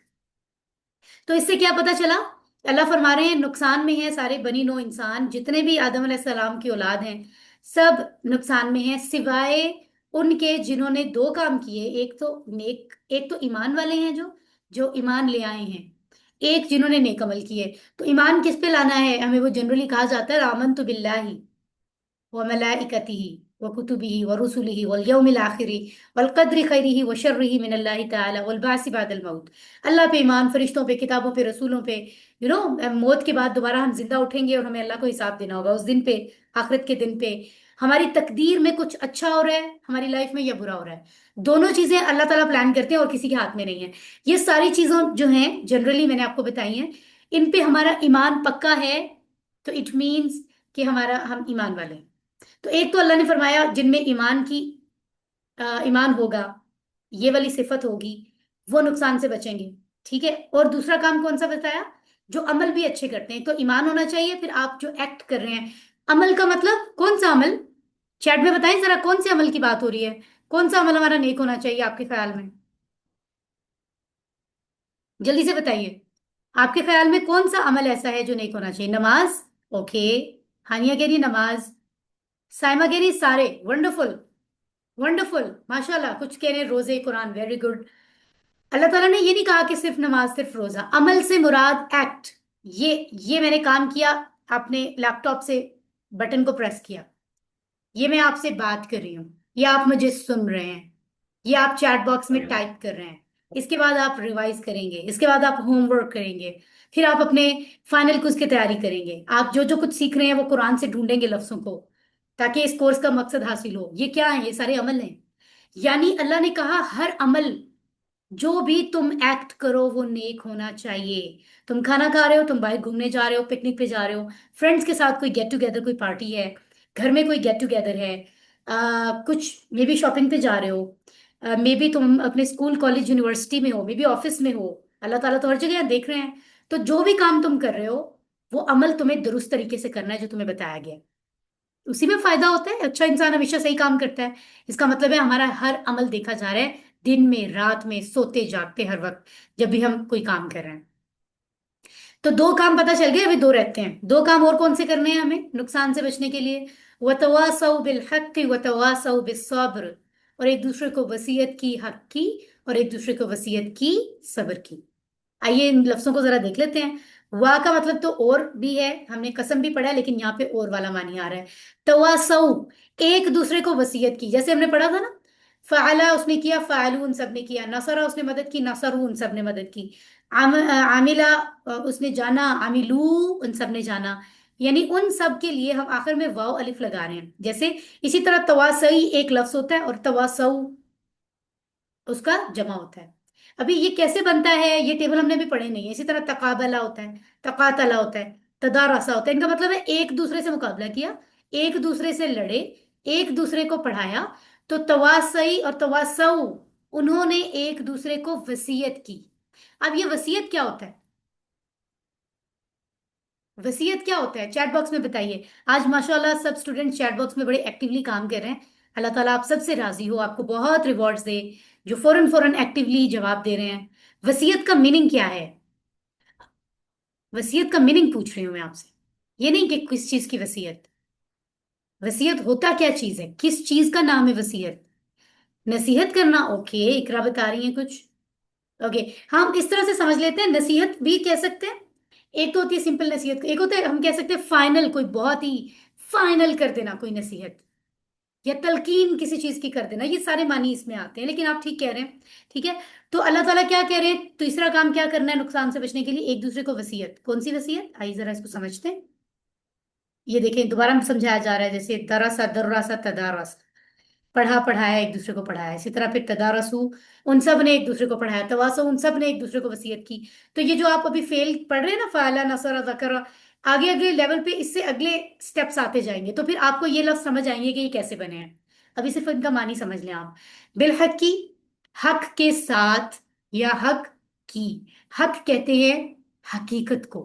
तो इससे क्या पता चला? अल्लाह फरमा रहे हैं नुकसान में है सारे बनी नो इंसान, जितने भी आदम अलैहिस्सलाम की औलाद हैं सब नुकसान में हैं, सिवाय उनके जिन्होंने 2 काम किए। एक तो नेक, एक तो ईमान वाले हैं जो जो ईमान ले आए हैं, एक जिन्होंने नेक अमल किए। तो ईमान किस पे लाना है हमें? वो जनरली कहा जाता है आमनतु बिल्लाहि व मलाइकतिही व कुतुबिही व रुसुलिही वल यौमिल आखिरी वल कद्रि खैरिही व शर्रिही मिनल्लाहि तआला वल बासी बादल मौत। अल्लाह पे ईमान, फरिश्तों पे, किताबों पे, रसूलों पे, मौत के बाद दोबारा हम जिंदा उठेंगे और हमें अल्लाह को हिसाब देना होगा उस दिन पे, आखिरत के दिन पे। हमारी तकदीर में कुछ अच्छा हो रहा है हमारी लाइफ में या बुरा हो रहा है, दोनों चीजें अल्लाह ताला प्लान करते हैं और किसी के हाथ में नहीं है। ये सारी चीजों जो हैं जनरली मैंने आपको बताई हैं, इन पे हमारा ईमान पक्का है, तो इट मीन्स कि हमारा हम ईमान वाले हैं। तो एक तो अल्लाह ने फरमाया जिनमें ईमान की ईमान होगा, ये वाली सिफत होगी, वो नुकसान से बचेंगे। ठीक है, और दूसरा काम कौन सा बताया? जो अमल भी अच्छे करते हैं। तो ईमान होना चाहिए, फिर आप जो एक्ट कर रहे हैं, अमल का मतलब कौन सा अमल? चैट में बताएं जरा, कौन से अमल की बात हो रही है? कौन सा अमल हमारा नेक होना चाहिए आपके ख्याल में? जल्दी से बताइए, आपके ख्याल में कौन सा अमल ऐसा है जो नेक होना चाहिए? नमाज, ओके। हानिया कह रही नमाज, साइमा कह रही सारे, वंडरफुल, वंडरफुल, माशाल्लाह। कुछ कह रहे हैं रोजे, कुरान, वेरी गुड। अल्लाह ताला ने ये नहीं कहा कि सिर्फ नमाज सिर्फ रोजा, अमल से मुराद एक्ट। ये मैंने काम किया, आपने लैपटॉप से बटन को प्रेस किया, ये मैं आपसे बात कर रही हूँ, ये आप मुझे सुन रहे हैं, ये आप चैट बॉक्स में टाइप कर रहे हैं, इसके बाद आप रिवाइज करेंगे, इसके बाद आप होमवर्क करेंगे, फिर आप अपने फाइनल क्विज की तैयारी करेंगे, आप जो जो कुछ सीख रहे हैं वो कुरान से ढूंढेंगे लफ्जों को, ताकि इस कोर्स का मकसद हासिल हो। ये क्या है? ये सारे अमल हैं। यानी अल्लाह ने कहा हर अमल जो भी तुम एक्ट करो वो नेक होना चाहिए। तुम खाना खा रहे हो, तुम बाहर घूमने जा रहे हो, पिकनिक पे जा रहे हो, फ्रेंड्स के साथ कोई गेट टुगेदर, कोई पार्टी है, घर में कोई गेट टुगेदर है, कुछ मे बी शॉपिंग पे जा रहे हो, मे बी तुम अपने स्कूल कॉलेज यूनिवर्सिटी में हो, मे बी ऑफिस में हो, अल्लाह ताला तो हर जगह देख रहे हैं। तो जो भी काम तुम कर रहे हो वो अमल तुम्हें दुरुस्त तरीके से करना है जो तुम्हें बताया गया है, उसी में फायदा होता है। अच्छा इंसान हमेशा सही काम करता है, इसका मतलब है हमारा हर अमल देखा जा रहा है, दिन में, रात में, सोते जागते, हर वक्त जब भी हम कोई काम कर रहे हैं। तो 2 काम पता चल गए, अभी 2 रहते हैं। 2 काम और कौन से करने हैं हमें नुकसान से बचने के लिए? वतवासौ बिल हक वतवासौ बिस्सब्र, और एक दूसरे को वसीयत की हक की और एक दूसरे को वसीयत की सब्र की। आइए इन लफ्जों को जरा देख लेते हैं। वाह का मतलब तो और भी है, हमने कसम भी पढ़ा है, लेकिन यहाँ पे और वाला मानी आ रहा है। तवासौ, एक दूसरे को वसीयत की, जैसे हमने पढ़ा था ना, फ़अला उसने किया, फ़अलू उन सब ने किया, नसरा उसने मदद की, नसरू उन सब ने मदद की, आमिला उसने जाना, आमिलू उन सब ने जाना। यानी उन सब के लिए हम आखिर में वाव अलिफ लगा रहे हैं। जैसे इसी तरह तवासई एक लफ्ज होता है और तवासऊ उसका जमा होता है। अभी ये कैसे बनता है, ये टेबल हमने भी पढ़े नहीं है। इसी तरह तकाबला होता है, तकातला होता है, तदारसा होता है। इनका मतलब है एक दूसरे से मुकाबला किया, एक दूसरे से लड़े, एक दूसरे को पढ़ाया। तो तवासई और तवासऊ, उन्होंने एक दूसरे को वसीयत की। अब ये वसीयत क्या होता है? वसीयत क्या होता है चैट बॉक्स में बताइए। आज माशाल्लाह सब स्टूडेंट चैट बॉक्स में बड़े एक्टिवली काम कर रहे हैं। अल्लाह ताला आप सबसे राजी हो, आपको बहुत रिवॉर्ड्स दे जो फौरन फौरन एक्टिवली जवाब दे रहे हैं। वसीयत का मीनिंग क्या है? वसीयत का मीनिंग पूछ रही हूं मैं आपसे, ये नहीं कि किस चीज की वसीयत। वसीयत होता क्या चीज है, किस चीज का नाम है वसीयत? नसीहत करना, ओके, इकरा बता रही है कुछ। ओके, हम इस तरह से समझ लेते हैं, नसीहत भी कह सकते हैं। एक तो होती है सिंपल नसीहत, एक होता है हम कह सकते हैं फाइनल, कोई बहुत ही फाइनल कर देना कोई नसीहत, या तलकीन किसी चीज की कर देना। ये सारे मानी इसमें आते हैं, लेकिन आप ठीक कह रहे हैं। ठीक है, तो अल्लाह ताला क्या कह रहे हैं, तीसरा काम क्या करना है नुकसान से बचने के लिए? एक दूसरे को वसीयत। कौन सी वसीयत, आइए जरा इसको समझते हैं। ये देखें, दोबारा समझाया जा रहा है, जैसे दरसा दर्रासा तदारस, पढ़ा पढ़ाया, एक दूसरे को पढ़ाया। इसी तरह फिर तदारसू, उन सब ने एक दूसरे को पढ़ाया। तवासो, उन सब ने एक दूसरे को वसीयत की। तो ये जो आप अभी फेल पढ़ रहे हैं ना, फाला नसरा ज़करा, आगे अगले लेवल पे इससे अगले स्टेप्स आते जाएंगे, तो फिर आपको ये लफ्ज समझ आएंगे कि ये कैसे बने हैं। अभी सिर्फ इनका मानी समझ लें आप। बिलहक की, हक के साथ, या हक की। हक कहते हैं हकीकत को,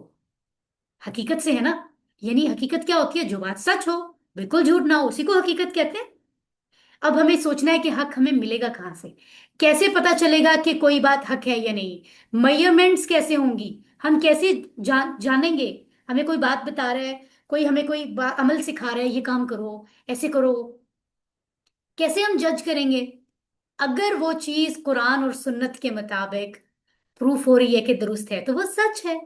हकीकत से है ना। यानी हकीकत क्या होती है? जो बात सच हो, बिल्कुल झूठ ना हो, उसी को हकीकत कहते हैं। अब हमें सोचना है कि हक हमें मिलेगा कहाँ से, कैसे पता चलेगा कि कोई बात हक है या नहीं? मेजरमेंट्स कैसे होंगी, हम कैसे जानेंगे? हमें कोई बात बता रहा है, कोई हमें कोई अमल सिखा रहा है, ये काम करो, ऐसे करो, कैसे हम जज करेंगे? अगर वो चीज कुरान और सुन्नत के मुताबिक प्रूफ हो रही है कि दुरुस्त है, तो वो सच है।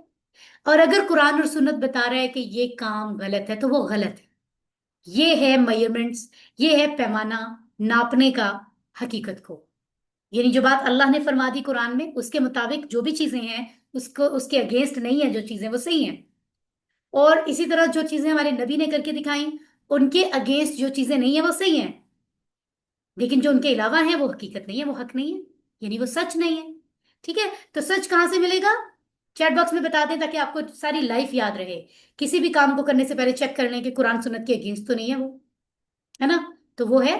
और अगर कुरान और सुन्नत बता रहा है कि ये काम गलत है, तो वो गलत है। ये है मेजरमेंट्स, ये है पैमाना नापने का हकीकत को। यानी जो बात अल्लाह ने फरमा दी कुरान में, उसके मुताबिक जो भी चीजें हैं, उसको उसके अगेंस्ट नहीं है, जो चीजें वो सही हैं। और इसी तरह जो चीजें हमारे नबी ने करके दिखाई, उनके अगेंस्ट जो चीजें नहीं है वो सही हैं। लेकिन जो उनके अलावा है वो हकीकत नहीं है, वो हक नहीं है, यानी वो सच नहीं है। ठीक है, तो सच कहाँ से मिलेगा? चैट बॉक्स में बता दें ताकि आपको सारी लाइफ याद रहे। किसी भी काम को करने से पहले चेक कर लें कि कुरान सुन्नत के अगेंस्ट तो नहीं है वो, है ना। तो वो है,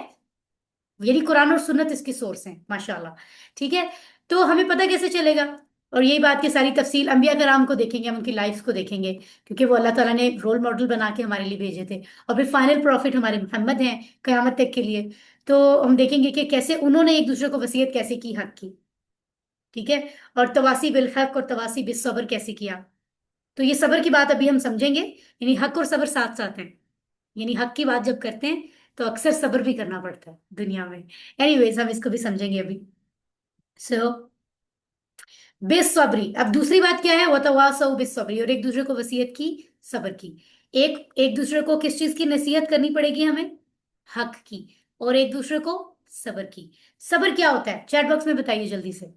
यानी कुरान और सुन्नत इसकी सोर्स हैं माशाल्लाह। ठीक है, तो हमें पता कैसे चलेगा? और यही बात की सारी तफसील अंबिया कराम को देखेंगे, हम उनकी लाइफ को देखेंगे, क्योंकि वो अल्लाह ताला ने रोल मॉडल बना के हमारे लिए भेजे थे। और फिर फाइनल प्रॉफिट हमारे मोहम्मद हैं कयामत तक के लिए। तो हम देखेंगे कि कैसे उन्होंने एक दूसरे को वसीयत कैसे की हक की। ठीक है, और तवासी बिल हक और तवासी बिल सब्र कैसे किया। तो ये सब्र की बात अभी हम समझेंगे, यानी हक और सब्र साथ साथ हैं। यानी हक की बात जब करते हैं तो अक्सर सब्र भी करना पड़ता है दुनिया में। एनीवेज, हम इसको भी समझेंगे अभी। सो बेसब्री, अब दूसरी बात क्या है? वतवासौ बिस्सब्री, और एक दूसरे को वसीयत की सब्र की। एक एक दूसरे को किस चीज की नसीहत करनी पड़ेगी हमें? हक की। और एक दूसरे को सब्र की। सब्र क्या होता है चैट बॉक्स में बताइए जल्दी से।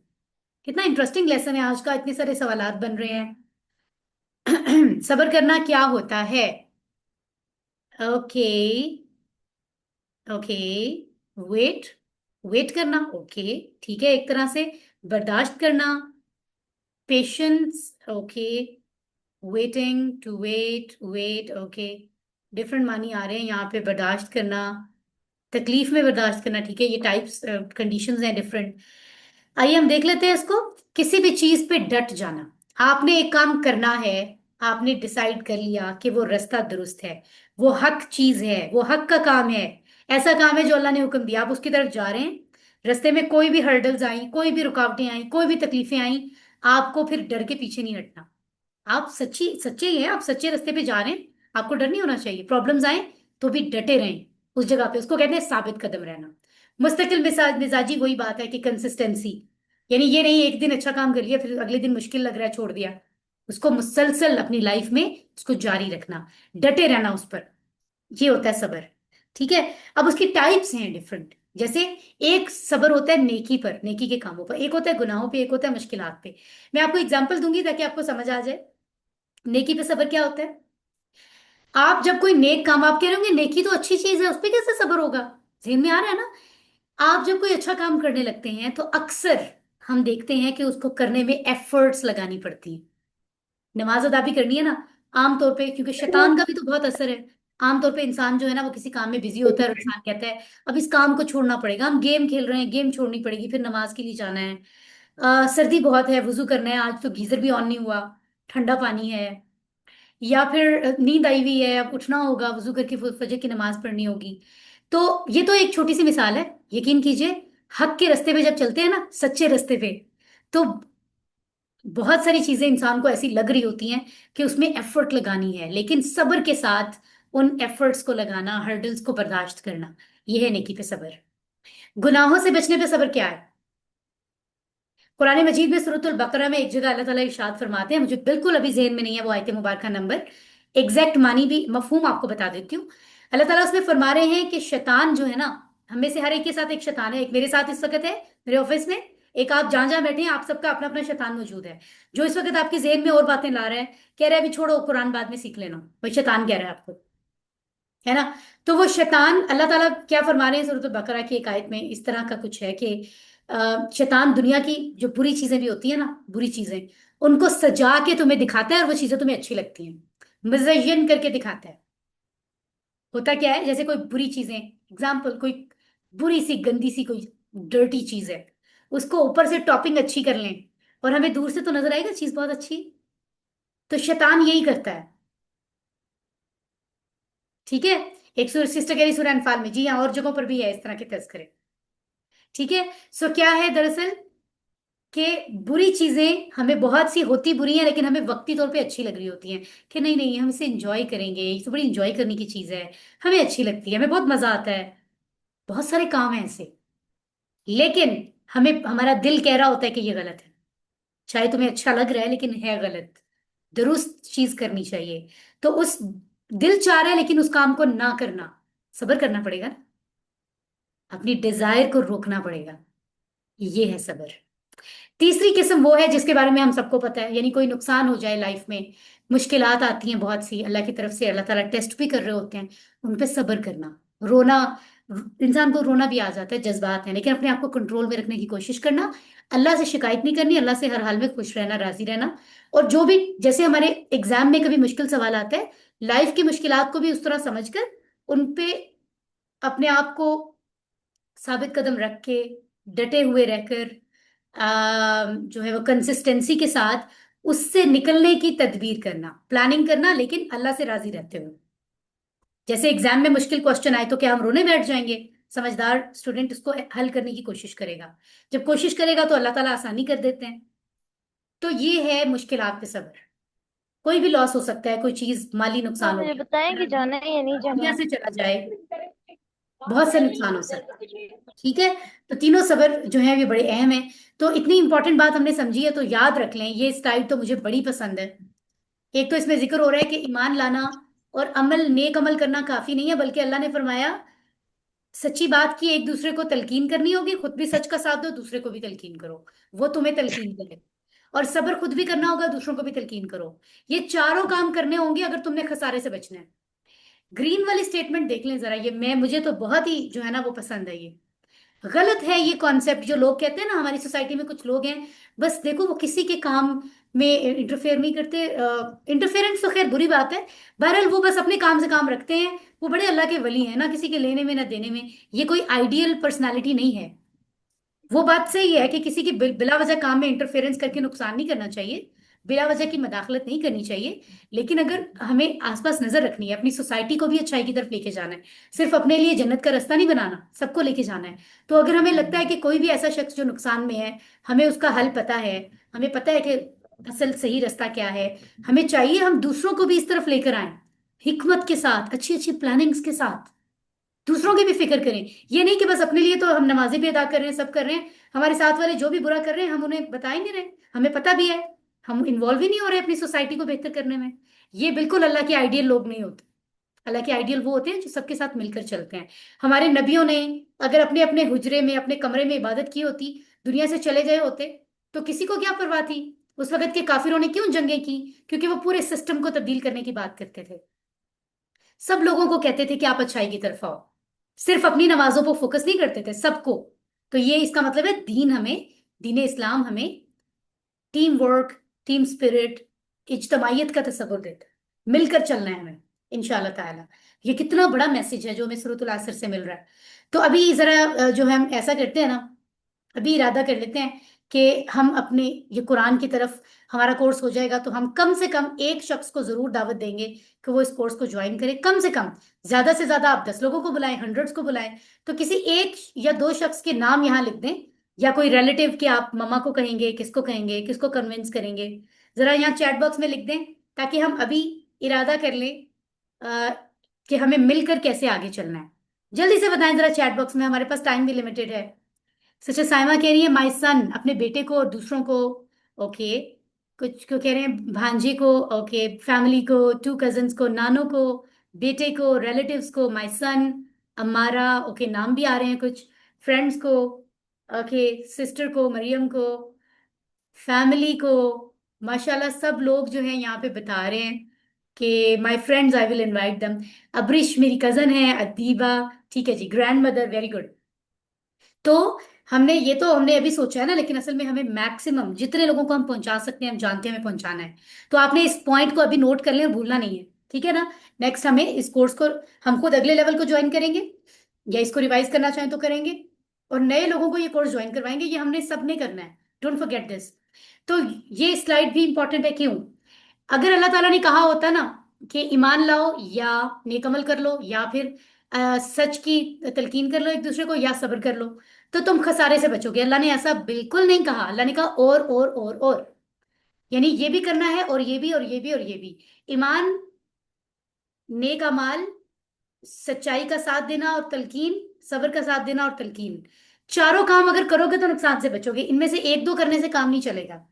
कितना इंटरेस्टिंग लेसन है आज का, इतने सारे सवालात बन रहे हैं। सब्र करना क्या होता है? ओके, ओके, वेट, वेट करना, ओके, ठीक है, एक तरह से बर्दाश्त करना, patience, okay, waiting to wait, wait, okay. Different मानी आ रहे हैं यहाँ पे। बर्दाश्त करना, तकलीफ में बर्दाश्त करना, ठीक है, ये टाइप्स कंडीशंस हैं डिफरेंट। आइए हम देख लेते हैं इसको। किसी भी चीज पे डट जाना, आपने एक काम करना है, आपने डिसाइड कर लिया कि वो रास्ता दुरुस्त है, वो हक चीज है, वो हक का काम है, ऐसा काम है जो अल्लाह ने हुक्म दिया, आप उसकी तरफ जा रहे हैं। रास्ते में कोई भी हर्डल्स आई, कोई भी रुकावटें आई, कोई भी तकलीफें आई, आपको फिर डर के पीछे नहीं हटना। आप सच्ची सच्चे ही हैं, आप सच्चे रास्ते पे जा रहे हैं, आपको डर नहीं होना चाहिए। प्रॉब्लम्स आए तो भी डटे रहें उस जगह पे, उसको कहते हैं साबित कदम रहना। मुस्तकिल मिजाजी वही बात है कि कंसिस्टेंसी, यानी ये नहीं एक दिन अच्छा काम कर लिया फिर अगले दिन मुश्किल लग रहा है छोड़ दिया। उसको मुसलसल अपनी लाइफ में उसको जारी रखना, डटे रहना उस पर, ये होता है सब्र। ठीक है, अब उसकी टाइप्स हैं डिफरेंट। जैसे एक सब्र होता है नेकी पर, नेकी के कामों पर, एक होता है गुनाहों पे, एक होता है मुश्किलात पे। मैं आपको एग्जांपल दूंगी ताकि आपको समझ आ जाए। नेकी पे सब्र क्या होता है? आप जब कोई नेक काम, आप कह रहे होंगे नेकी तो अच्छी चीज है, उस पर कैसे सब्र होगा? जहन में आ रहा है ना। आप जब कोई अच्छा काम करने लगते हैं तो अक्सर हम देखते हैं कि उसको करने में एफर्ट्स लगानी पड़ती हैं। नमाज अदा भी करनी है ना, आमतौर पे, क्योंकि शैतान का भी तो बहुत असर है। आमतौर पे इंसान जो है ना वो किसी काम में बिजी होता है और इंसान कहता है अब इस काम को छोड़ना पड़ेगा, हम गेम खेल रहे हैं, गेम छोड़नी पड़ेगी, फिर नमाज के लिए जाना है। सर्दी बहुत है, वुजू करना है, आज तो गीजर भी ऑन नहीं हुआ, ठंडा पानी है। या फिर नींद आई हुई है, अब उठना होगा, वुजू करके फजर की नमाज पढ़नी होगी। तो ये तो एक छोटी सी मिसाल है। यकीन कीजिए, हक के रास्ते पे जब चलते हैं ना, सच्चे रास्ते पे, तो बहुत सारी चीजें इंसान को ऐसी लग रही होती हैं कि उसमें एफर्ट लगानी है, लेकिन सब्र के साथ उन एफर्ट्स को लगाना, हर्डल्स को बर्दाश्त करना, ये है नेकी पे सब्र। गुनाहों से बचने पे सब्र क्या है? कुरान मजीद में सूरतुल बकरा में एक जगह अल्लाह ताला इरशाद फरमाते हैं, मुझे बिल्कुल अभी जेहन में नहीं है वो आयत मुबारक नंबर, एग्जैक्ट मानी भी मफहूम आपको बता देती हूँ। अल्लाह ताला उसमें फरमा रहे हैं कि शैतान जो है ना, हम में से हर एक के साथ एक शैतान है। एक मेरे साथ इस वक्त है मेरे ऑफिस में, एक आप जहां जहां बैठे हैं, आप सबका अपना अपना शैतान मौजूद है, जो इस वक्त आपके जेहन में और बातें ला रहा है, कह रहा है अभी छोड़ो, कुरान बाद में सीख लेना, वही शैतान कह रहा है आपको, है ना। तो वो शैतान, अल्लाह ताला क्या फरमा रहे हैं सूरत बकरा की एक आयत में, इस तरह का कुछ है कि शैतान दुनिया की जो बुरी चीजें भी होती है ना, बुरी चीजें, उनको सजा के तुम्हें दिखाता है और वो चीजें तुम्हें अच्छी लगती हैं, मुज़य्यन करके दिखाता है। होता क्या है, जैसे कोई बुरी चीजें, एग्जाम्पल, कोई बुरी सी गंदी सी कोई डर्टी चीज है, उसको ऊपर से टॉपिंग अच्छी कर लें और हमें दूर से तो नजर आएगा चीज बहुत अच्छी। तो शैतान यही करता है, ठीक है। एक सिस्टर कह रही सूरह अनफाल में, जी हाँ, और जगहों पर भी है इस तरह के तस्करे, ठीक है। सो क्या है दरअसल कि बुरी चीजें हमें बहुत सी होती बुरी हैं, लेकिन हमें वक्ती तौर पे अच्छी लग रही होती हैं कि नहीं नहीं हम इसे एंजॉय करेंगे, ये तो बड़ी एंजॉय करने की चीज है, हमें अच्छी लगती है, हमें बहुत मजा आता है। बहुत सारे काम हैं ऐसे, लेकिन हमें हमारा दिल कह रहा होता है कि ये गलत है, चाहे तुम्हें अच्छा लग रहा है लेकिन है गलत, दुरुस्त चीज करनी चाहिए। तो उस दिल चाह रहा है लेकिन उस काम को ना करना, सब्र करना पड़ेगा ना, अपनी डिजायर को रोकना पड़ेगा, ये है सब्र। तीसरी किस्म वो है जिसके बारे में हम सबको पता है, यानी कोई नुकसान हो जाए लाइफ में, मुश्किलात आती हैं बहुत सी अल्लाह की तरफ से, अल्लाह ताला टेस्ट भी कर रहे होते हैं, उन पे सब्र करना, रोना, इंसान को रोना भी आ जाता है, जज्बात है, लेकिन अपने आप को कंट्रोल में रखने की कोशिश करना, अल्लाह से शिकायत नहीं करनी, अल्लाह से हर हाल में खुश रहना, राजी रहना। और जो भी, जैसे हमारे एग्जाम में कभी मुश्किल सवाल आता है, लाइफ की मुश्किलात को भी उस तरह समझकर उन पे अपने आप को साबित कदम रख के, डटे हुए रहकर, जो है वो कंसिस्टेंसी के साथ उससे निकलने की तदबीर करना, प्लानिंग करना, लेकिन अल्लाह से राजी रहते हुए। जैसे एग्जाम में मुश्किल क्वेश्चन आए तो क्या हम रोने बैठ जाएंगे? समझदार स्टूडेंट उसको हल करने की कोशिश करेगा, जब कोशिश करेगा तो अल्लाह ताला आसानी कर देते हैं। तो ये है मुश्किलात पे सब्र। कोई भी लॉस हो सकता है, कोई चीज, माली आप नुकसान हो मुझे बताएं गया, कि जाना है या नहीं दुनिया जाना। से चला जाए, बहुत से नुकसान हो सकते हैं, ठीक है। तो तीनों सबर जो है ये बड़े अहम है। तो इतनी इंपॉर्टेंट बात हमने समझी है, तो याद रख लें, ये स्लाइड तो मुझे बड़ी पसंद है। एक तो इसमें जिक्र हो रहा है कि ईमान लाना और अमल, नेक अमल करना काफी नहीं है, बल्कि अल्लाह ने फरमाया सच्ची बात की एक दूसरे को तलकीन करनी होगी, खुद भी सच का साथ दो, दूसरे को भी तलकीन करो, वो तुम्हें तलकीन करे। और सब्र खुद भी करना होगा, दूसरों को भी तलकीन करो। ये चारों काम करने होंगे अगर तुमने खसारे से बचना है। ग्रीन वाली स्टेटमेंट देख लें जरा, ये मैं, मुझे तो बहुत ही जो है ना वो पसंद है। ये गलत है ये कॉन्सेप्ट, जो लोग कहते हैं ना, हमारी सोसाइटी में कुछ लोग हैं, बस देखो वो किसी के काम में इंटरफेयर नहीं करते। इंटरफेरेंस तो खैर बुरी बात है, बहरहाल वो बस अपने काम से काम रखते हैं, वो बड़े अल्लाह के वली हैं, ना किसी के लेने में ना देने में। ये कोई आइडियल पर्सनालिटी नहीं है। वो बात सही है कि किसी की बिला वजह काम में इंटरफेरेंस करके नुकसान नहीं करना चाहिए, बिला वजह की मदाखलत नहीं करनी चाहिए, लेकिन अगर हमें आसपास नजर रखनी है, अपनी सोसाइटी को भी अच्छाई की तरफ लेके जाना है, सिर्फ अपने लिए जन्नत का रास्ता नहीं बनाना, सबको लेके जाना है। तो अगर हमें लगता है कि कोई भी ऐसा शख्स जो नुकसान में है, हमें उसका हल पता है, हमें पता है कि असल सही रास्ता क्या है, हमें चाहिए हम दूसरों को भी इस तरफ लेकर आए, हिकमत के साथ, अच्छी अच्छी प्लानिंग्स के साथ, दूसरों की भी फिक्र करें। ये नहीं कि बस अपने लिए तो हम नमाजें भी अदा कर रहे हैं, सब कर रहे हैं, हमारे साथ वाले जो भी बुरा कर रहे हैं हम उन्हें बता ही नहीं रहे, हमें पता भी है, हम इन्वॉल्व ही नहीं हो रहे अपनी सोसाइटी को बेहतर करने में। ये बिल्कुल अल्लाह के आइडियल लोग नहीं होते। अल्लाह के आइडियल वो होते हैं जो सबके साथ मिलकर चलते हैं। हमारे नबियों ने अगर अपने अपने हुजरे में, अपने कमरे में इबादत की होती, दुनिया से चले गए होते, तो किसी को क्या परवाह थी? उस वक्त के काफिरों ने क्यों जंगें की? क्योंकि वो पूरे सिस्टम को तब्दील करने की बात करते थे, सब लोगों को कहते थे कि आप अच्छाई की तरफ आओ, सिर्फ अपनी नमाजों पर फोकस नहीं करते थे, सबको। तो ये इसका मतलब है दीन हमें दीन इस्लाम हमें टीम वर्क, टीम स्पिरिट, इज्तमाइयत का तस्वुर देता है। मिलकर चलना है हमें इंशाल्लाह ताला। ये कितना बड़ा मैसेज है जो हमें सूरतुल असर से मिल रहा है। तो अभी जरा जो है हम ऐसा करते हैं ना, अभी इरादा कर लेते हैं कि हम अपने ये कुरान की तरफ, हमारा कोर्स हो जाएगा तो हम कम से कम एक शख्स को जरूर दावत देंगे कि वो इस कोर्स को ज्वाइन करे। कम से कम, ज्यादा से ज्यादा आप 10 लोगों को बुलाएं, हंड्रेड्स को बुलाएं। तो किसी एक या दो शख्स के नाम यहाँ लिख दें, या कोई रिलेटिव के, आप मम्मा को कहेंगे, किसको कहेंगे, किसको कन्विंस करेंगे, जरा यहाँ चैट बॉक्स में लिख दें, ताकि हम अभी इरादा कर लें कि हमें मिलकर कैसे आगे चलना है। जल्दी से बताएं जरा चैट बॉक्स में, हमारे पास टाइम भी लिमिटेड है। सच्चा साइमा कह रही है माय सन, अपने बेटे को और दूसरों को। ओके, कुछ को कह रहे हैं भांजे को, ओके, फैमिली को, 2 कजन्स को, नानों को, बेटे को, रिलेटिव्स को, माय सन, अम्मारा, ओके, नाम भी आ रहे हैं कुछ, फ्रेंड्स को, ओके, सिस्टर को, मरियम को, फैमिली को। माशाल्लाह सब लोग जो हैं यहाँ पे बता रहे हैं कि my friends I will invite them. Abrish मेरी कजन है, अदीबा, ठीक है जी, ग्रैंड मदर, वेरी गुड। तो हमने अभी सोचा है ना, लेकिन असल में हमें मैक्सिमम जितने लोगों को हम पहुंचा सकते हैं, हम जानते हैं हमें पहुंचाना है। तो आपने इस पॉइंट को अभी नोट कर लिया, भूलना नहीं है, ठीक है ना। नेक्स्ट हमें इस कोर्स को, हम खुद अगले लेवल को ज्वाइन करेंगे, या इसको रिवाइज करना चाहें तो करेंगे, और नए लोगों को ये कोर्स ज्वाइन करवाएंगे। ये हमने सबने करना है, डोंट फॉरगेट दिस। तो ये स्लाइड भी इंपॉर्टेंट है। क्यों? अगर अल्लाह ताला ने कहा होता ना कि ईमान लाओ या नेक अमल कर लो, या फिर सच की तलकीन कर लो एक दूसरे को, या सब्र कर लो, तो तुम खसारे से बचोगे। अल्लाह ने ऐसा बिल्कुल नहीं कहा। अल्लाह ने कहा और, यानी ये भी करना है, और ये भी, और ये भी, और ये भी। ईमान, नेक अमाल, सच्चाई का साथ देना और तलकीन, सब्र का साथ देना और तलकीन, चारों काम अगर करोगे तो नुकसान से बचोगे। इनमें से एक दो करने से काम नहीं चलेगा।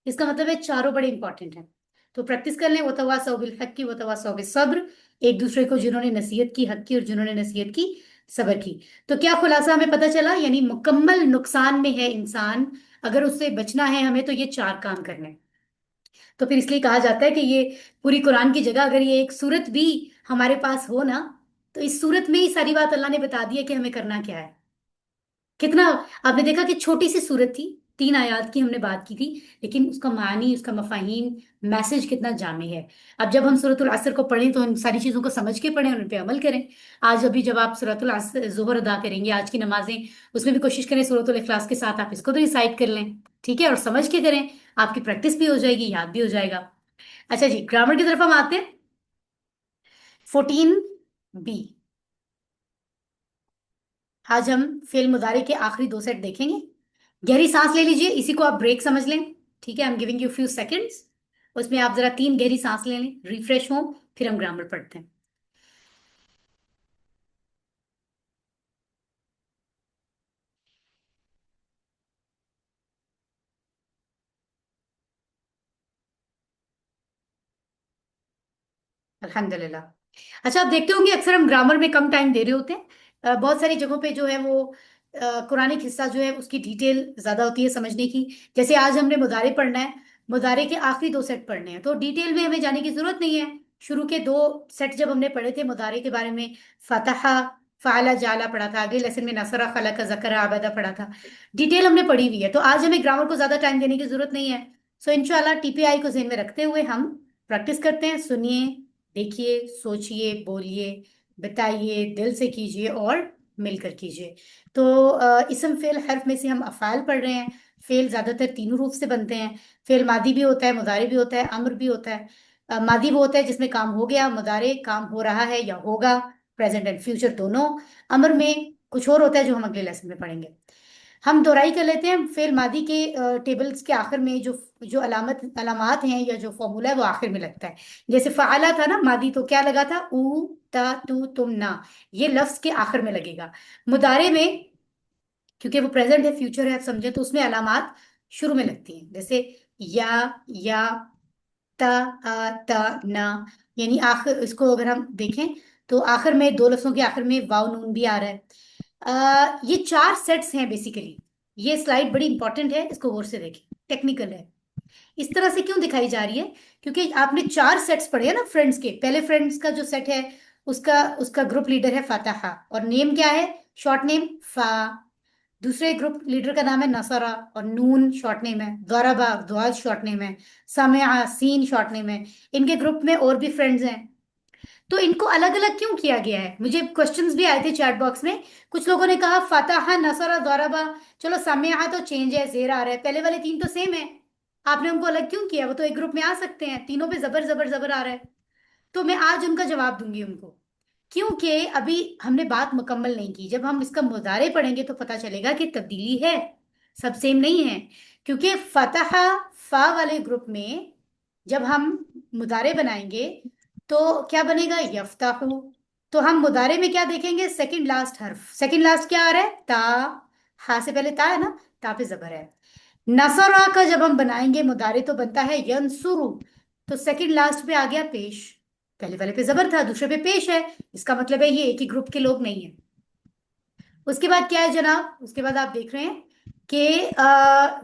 इसका मतलब है चारों बड़े इंपॉर्टेंट हैं। तो प्रैक्टिस कर लें। वो तवासौ बिल हक की, वो तवासौ बिस सब्र, एक दूसरे को जिन्होंने नसीहत की हक की, और जिन्होंने नसीहत की सब्र की। तो क्या खुलासा हमें पता चला? यानी मुकम्मल नुकसान में है इंसान, अगर उससे बचना है हमें तो ये 4 काम करने हैं। तो फिर इसलिए कहा जाता है कि ये पूरी कुरान की जगह अगर ये एक सूरत भी हमारे पास हो ना, तो इस सूरत में ही सारी बात अल्लाह ने बता दी है कि हमें करना क्या है। कितना, आपने देखा कि छोटी सी सूरत थी, 3 आयत की हमने बात की थी, लेकिन उसका मानी, उसका मफाहीम, मैसेज कितना जामे है। अब जब हम सूरतुल असर को पढ़ें तो इन सारी चीजों को समझ के पढ़ें और उन पे अमल करें। आज अभी जब आप सूरतुल असर जोहर अदा करेंगे, आज की नमाजें, उसमें भी कोशिश करें सूरतुल इखलास के साथ आप इसको तो रिसाइट कर लें, ठीक है, और समझ के करें। आपकी प्रैक्टिस भी हो जाएगी, याद भी हो जाएगा। अच्छा जी, ग्रामर की तरफ हम आते हैं। 14B, आज हम फेल मुदारे के आखिरी 2 सेट देखेंगे। गहरी सांस ले लीजिए, इसी को आप ब्रेक समझ लें, ठीक है। I am giving you few seconds, उसमें आप जरा 3 गहरी सांस ले लें, रिफ्रेश हो, फिर हम ग्रामर पढ़ते हैं। अल्हम्दुलिल्लाह। अच्छा, आप देखते होंगे अक्सर हम ग्रामर में कम टाइम दे रहे होते हैं। बहुत सारी जगहों पे जो है वो कुरानिक हिस्सा जो है उसकी डिटेल ज्यादा होती है समझने की। जैसे आज हमने मुदारे पढ़ना है, मुदारे के आखिरी 2 सेट पढ़ने हैं, तो डिटेल में हमें जाने की जरूरत नहीं है। शुरू के 2 सेट जब हमने पढ़े थे मुदारे के बारे में, फतहा, फाला, जाला पढ़ा था। अगले लेसन में नसरा, खलक, जकरा, आबदा पढ़ा था। डिटेल हमने पढ़ी हुई है, तो आज हमें ग्रामर को ज्यादा टाइम देने की जरूरत नहीं है। सो इंशाल्लाह टीपीआई को ज़हन में रखते हुए हम प्रैक्टिस करते हैं। सुनिए, देखिए, सोचिए, बोलिए, बताइए, दिल से कीजिए और मिलकर कीजिए। तो इसम फेल हर्फ में से हम अफ़ाल पढ़ रहे हैं। फेल ज्यादातर 3 रूप से बनते हैं। फेल मादी भी होता है, मुदारे भी होता है, अम्र भी होता है। मादी वो होता है जिसमें काम हो गया, मुदारे काम हो रहा है या होगा, प्रेजेंट एंड फ्यूचर दोनों। अम्र में कुछ और होता है जो हम अगले लेसन में पढ़ेंगे। हम दोहराई कर लेते हैं। फेल मादी के टेबल्स के आखिर में जो जो अलामात हैं या जो फॉर्मूला है वो आखिर में लगता है। जैसे फ़ाला था ना मादी, तो क्या लगा था? ऊ, ता, तू, तुम, ना, ये लफ्ज के आखिर में लगेगा। मुदारे में क्योंकि वो प्रेजेंट है, फ्यूचर है, आप समझे, तो उसमें अलामात शुरू में लगती हैं। जैसे या, ता, आ, ता, ना, यानी आखिर, इसको अगर हम देखें तो आखिर में 2 लफ्जों के आखिर में वाव नून भी आ रहा है। ये 4 सेट्स हैं बेसिकली। ये स्लाइड बड़ी इंपॉर्टेंट है, इसको गौर से देखें, टेक्निकल है। इस तरह से क्यों दिखाई जा रही है? क्योंकि आपने 4 सेट्स पढ़े हैं ना फ्रेंड्स के। पहले फ्रेंड्स का जो सेट है उसका उसका ग्रुप लीडर है फातहा, और नेम क्या है? शॉर्ट नेम फा। दूसरे ग्रुप लीडर का नाम है नसरा, और नून शॉर्ट नेम है, गरबा द्वाज शॉर्ट नेम है, समिआ सीन शॉर्ट नेम है। इनके ग्रुप में और भी फ्रेंड्स हैं। तो इनको अलग अलग क्यों किया गया है? मुझे क्वेश्चंस भी आए थे चैट बॉक्स में। कुछ लोगों ने कहा फतह नसरा गरबा, चलो समिआ तो चेंज है, जेर आ रहा है, पहले वाले तीन तो सेम है, आपने उनको अलग क्यों किया? वो तो एक ग्रुप में आ सकते हैं, तीनों पे जबर जबर जबर आ रहा है। तो मैं आज उनका जवाब दूंगी उनको, क्योंकि अभी हमने बात मुकम्मल नहीं की। जब हम इसका मुदारे पढ़ेंगे तो पता चलेगा कि तब्दीली है, सब सेम नहीं है। क्योंकि फतह फा वाले ग्रुप में जब हम मुदारे बनाएंगे तो क्या बनेगा? यफ्ताहु। तो हम मुदारे में क्या देखेंगे? सेकंड लास्ट हर्फ, सेकंड लास्ट क्या आ रहा है? ता। हा से पहले ता है ना, ता पे जबर है। नसरा का जब हम बनाएंगे मुदारे तो बनता है यंसुरु, तो सेकंड लास्ट पे आ गया पेश, पहले वाले पे जबर था, दूसरे पे पेश है। इसका मतलब है ये एक ही ग्रुप के लोग नहीं है। उसके बाद क्या है जनाब? उसके बाद आप देख रहे हैं कि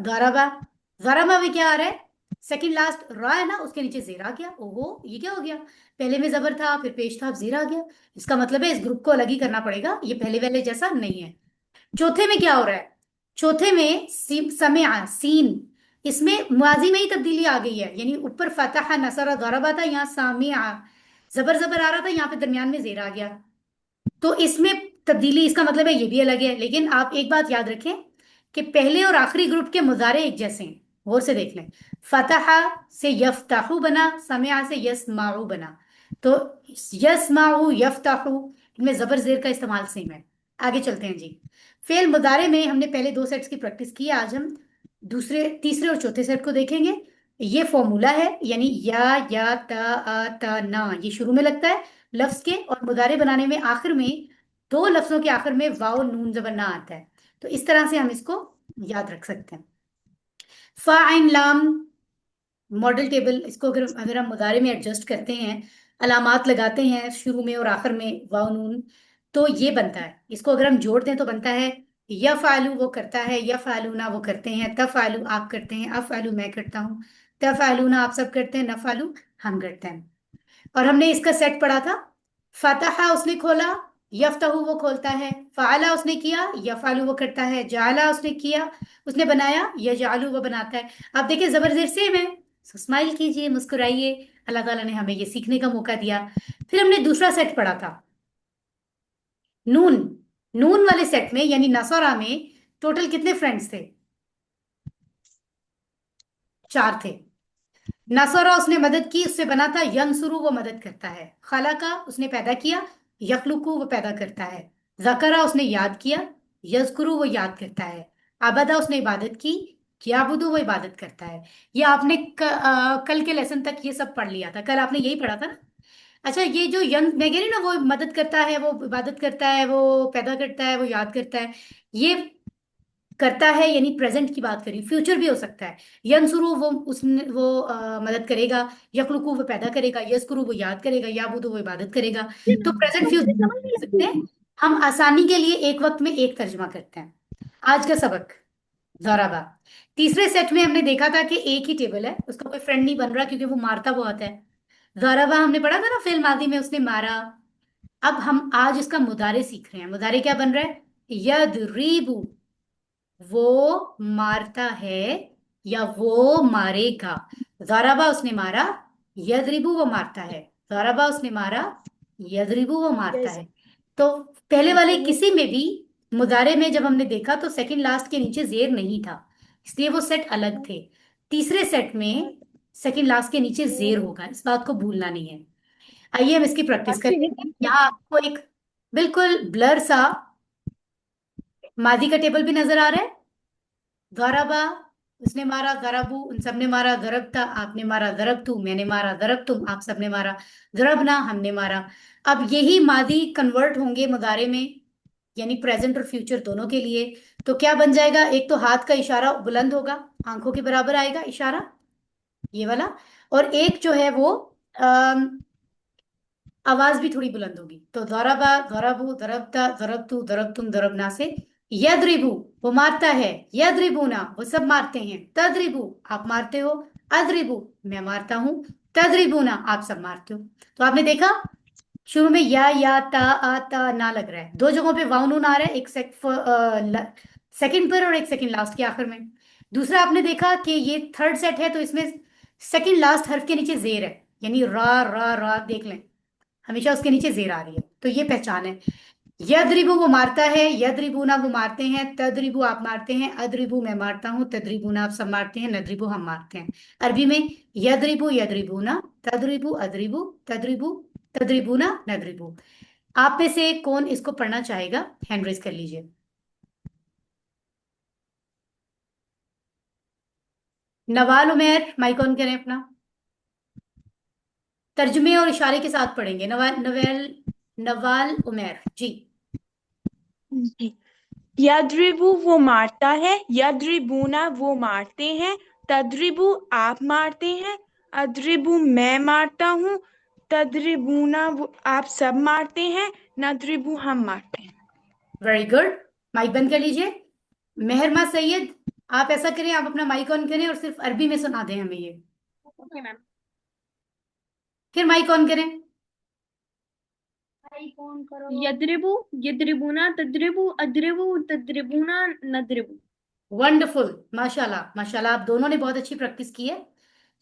गाराबा, गाराबा में क्या आ रहा है? सेकंड लास्ट रा है ना, उसके नीचे जेर आ गया। ओहो, ये क्या हो गया? पहले में जबर था, फिर पेश था, अब जेर आ गया। इसका मतलब है इस ग्रुप को अलग ही करना पड़ेगा, ये पहले वाले जैसा नहीं है। चौथे में क्या हो रहा है? चौथे में समिआ सीन, इसमें माजी में ही तब्दीली आ गई है, यानी ऊपर फतह नसरा गरबा था, यहाँ सामिआ जबर जबर आ रहा था, यहाँ पे दरमियान में जेर आ गया। तो इसमें तब्दीली, इसका मतलब है ये भी अलग है। लेकिन आप एक बात याद रखें कि पहले और आखिरी ग्रुप के मुजारे एक जैसे हैं। गौर से देख लें, फतह से यफ्ताहु बना, समिआ से यस्माउ बना। तो यस्माउ यफ्ताहु, इनमें जबर जेर का इस्तेमाल सेम है। आगे चलते हैं जी। फेल मुदारे में हमने पहले दो सेट्स की प्रैक्टिस की, आज हम दूसरे तीसरे और चौथे सेट को देखेंगे। ये फॉर्मूला है, यानी या ता ना, ये शुरू में लगता है लफ्ज के, और मुदारे बनाने में आखिर में दो लफ्जों के आखिर में वाव नून जबर ना आता है। तो इस तरह से हम इसको याद रख सकते हैं। फा आइन लाम मॉडल टेबल, इसको अगर अगर हम मुदारे में एडजस्ट करते हैं, अलामात लगाते हैं शुरू में और आखिर में वाव नून, तो ये बनता है। इसको अगर हम जोड़ दें तो बनता है यफ़अलु वो करता है, यफ़अलूना वो करते हैं, तफ़अलु आप करते हैं, अफ़अलु मैं करता हूँ, तफ़अलूना आप सब करते हैं, नफ़अलु हम करते हैं। और हमने इसका सेट पढ़ा था, फतहा उसने खोला, यफ्तहु वो खोलता है, फ़अला उसने किया, यफ़अलु वो करता है, जाला उसने किया, उसने बनाया, यजअलु वो बनाता है। आप देखिए जबर जेर सेम है। सो स्माइल कीजिए, मुस्कुराइए, अल्लाह ताला ने हमें ये सीखने का मौका दिया। फिर हमने दूसरा सेट पढ़ा था, नून। नून वाले सेट में यानी नसरा में टोटल कितने फ्रेंड्स थे? चार थे। नसरा उसने मदद की, उससे बना था यंसुरु वो मदद करता है, खलका उसने पैदा किया, यखलुकु वो पैदा करता है, जकरा उसने याद किया, यजकुरु वो याद करता है, अबदा उसने इबादत की, याबुदु वो इबादत करता है। ये आपने कल के लेसन तक ये सब पढ़ लिया था, कल आपने यही पढ़ा था ना। अच्छा, ये जो यंग मैं कह रही हूँ ना, वो मदद करता है, वो इबादत करता है, वो पैदा करता है, वो याद करता है, ये करता है यानी प्रेजेंट की बात करी, फ्यूचर भी हो सकता है। यंसुरु वो उसने वो मदद करेगा, यखलुकु वो पैदा करेगा, यस्कुरु वो याद करेगा, याबुदु वो इबादत करेगा। तो प्रेजेंट फ्यूचर कर सकते हैं हम आसानी के लिए, एक वक्त में एक तर्जमा करते हैं। आज का सबक जोराबा। तीसरे सेट में हमने देखा था कि एक ही टेबल है, उसका कोई फ्रेंड नहीं बन रहा क्योंकि वो मारता बहुत है। जोराबा हमने पढ़ा था ना, फिल मादी में उसने मारा। अब हम आज इसका मुदारे सीख रहे हैं। मुदारे क्या बन रहा है? यदरीबु वो मारता है या वो मारेगा। ज़राबा उसने मारा, यदरिबु वो मारता है, ज़राबा उसने मारा, यदरिबु वो मारता है। तो पहले वाले किसी में भी मुदारे में जब हमने देखा तो सेकंड लास्ट के नीचे जेर नहीं था, इसलिए वो सेट अलग थे। तीसरे सेट में सेकंड लास्ट के नीचे जेर होगा, इस बात को भूलना नहीं है। आइए हम इसकी प्रैक्टिस करें। यहाँ आपको एक बिल्कुल ब्लर सा मादी का टेबल भी नजर आ रहा है। गरबा उसने मारा, गरबू उन सबने मारा, गरबता आपने मारा, गरबतू मैंने मारा, गरबतुम आप सबने मारा, गरबना हमने मारा। अब यही मादी कन्वर्ट होंगे मुदारे में, यानी प्रेजेंट और फ्यूचर दोनों के लिए। तो क्या बन जाएगा? एक तो हाथ का इशारा बुलंद होगा, आंखों के बराबर आएगा इशारा, ये वाला। और एक जो है वो आवाज भी थोड़ी बुलंद होगी। तो दरबा, दरबू, दरबता, दरबतू, दरबतुम, दरबना से यदरिबू वो मारता है, यदरिबूना वो सब मारते हैं, तदरिबू आप मारते हो, अदरिबू मैं मारता हूं, तदरिबूना आप सब मारते हो। तो आपने देखा शुरू में या ता आ ता ना लग रहा है, दो जगहों पे वाव नून आ रहा है, एक सेकंड पर और एक सेकंड लास्ट के आखिर में। दूसरा आपने देखा कि ये थर्ड सेट है तो इसमें सेकंड लास्ट हर्फ के नीचे जेर है, यानी रा रा रा, देख लें हमेशा उसके नीचे जेर आ रही है, तो ये पहचान है। यद्रिबु वो मारता है, यद्रिबूना वो मारते हैं, तद्रिबु आप मारते हैं, अद्रिबु मैं मारता हूँ, तद्रिबूना आप सब मारते हैं, नद्रिबु हम मारते हैं। अरबी में यद्रिबु यद्रिबूना, तद्रिबु अद्रिबु, तद्रिबु तद्रिबूना, नद्रिबु। आप में से कौन इसको पढ़ना चाहेगा, हैंड रेज कर लीजिए। नवाल उमेर, माइक ऑन करें अपना। तर्जुमे और इशारे के साथ पढ़ेंगे। नवाल नवाल नवाल उमेर जी। जी। यद्रिबु वो मारता है, यद्रिबूना वो मारते हैं, तद्रिबु आप मारते हैं, अद्रिबु मैं मारता हूँ, तद्रिबूना वो आप सब मारते हैं, नद्रिबु हम मारते हैं। Very good. माइक बंद कर लीजिए। मेहरमा सैयद, आप ऐसा करें, आप अपना माइक ऑन करें और सिर्फ अरबी में सुना दें हमें ये। Okay ma'am. फिर माइक ऑन करें। यद्रिबु यद्रिबुना तद्रिबु अद्रिबु तद्रिबुना नद्रिबु। वंडरफुल, माशाल्लाह माशाल्लाह, आप दोनों ने बहुत अच्छी प्रैक्टिस की है।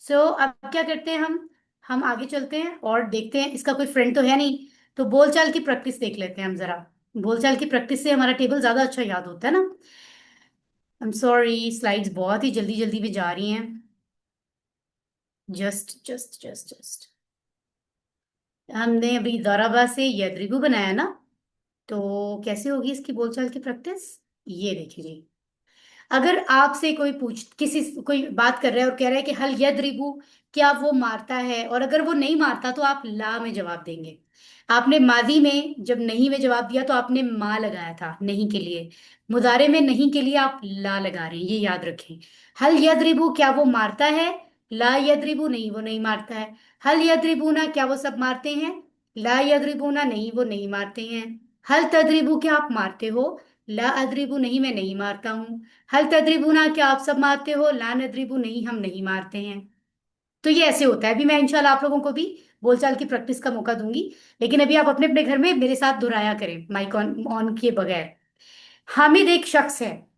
सो अब क्या करते हैं, हम आगे चलते हैं और देखते हैं, इसका कोई फ्रेंड तो है नहीं, तो बोलचाल की प्रैक्टिस देख लेते हैं हम जरा। बोलचाल की प्रैक्टिस से हमारा टेबल ज्यादा अच्छा याद होता है ना। आई एम सॉरी, स्लाइड्स बहुत ही जल्दी जल्दी में जा रही हैं। जस्ट जस्ट जस्ट जस्ट, हमने अभी दौराबा से यद्रिबु बनाया ना, तो कैसे होगी इसकी बोलचाल की प्रैक्टिस, ये देखिए। अगर आपसे कोई कोई बात कर रहा है और कह रहा है कि हल यद्रिबु, क्या वो मारता है, और अगर वो नहीं मारता तो आप ला में जवाब देंगे। आपने मादी में जब नहीं में जवाब दिया तो आपने मा लगाया था नहीं के लिए, मुदारे में नहीं के लिए आप ला लगा रहे हैं, ये याद रखें। हल यद्रिबु, क्या वो मारता है, ला यद्रिबु नहीं वो नहीं मारता है। हल यद्रिबूना, क्या वो सब मारते हैं, ला यद्रिबूना नहीं वो नहीं मारते हैं। हल तद्रिबु, क्या आप मारते हो, ला अद्रिबु नहीं मैं नहीं मारता हूँ। हल तद्रिबूना, क्या आप सब मारते हो, ला नद्रिबु नहीं हम नहीं मारते हैं। तो ये ऐसे होता है। अभी मैं इंशाल्लाह आप लोगों को भी बोलचाल की प्रैक्टिस का मौका दूंगी, लेकिन अभी आप अपने अपने घर में मेरे साथ दोहराया करें माइक ऑन ऑन किए बगैर। हामिद एक शख्स है।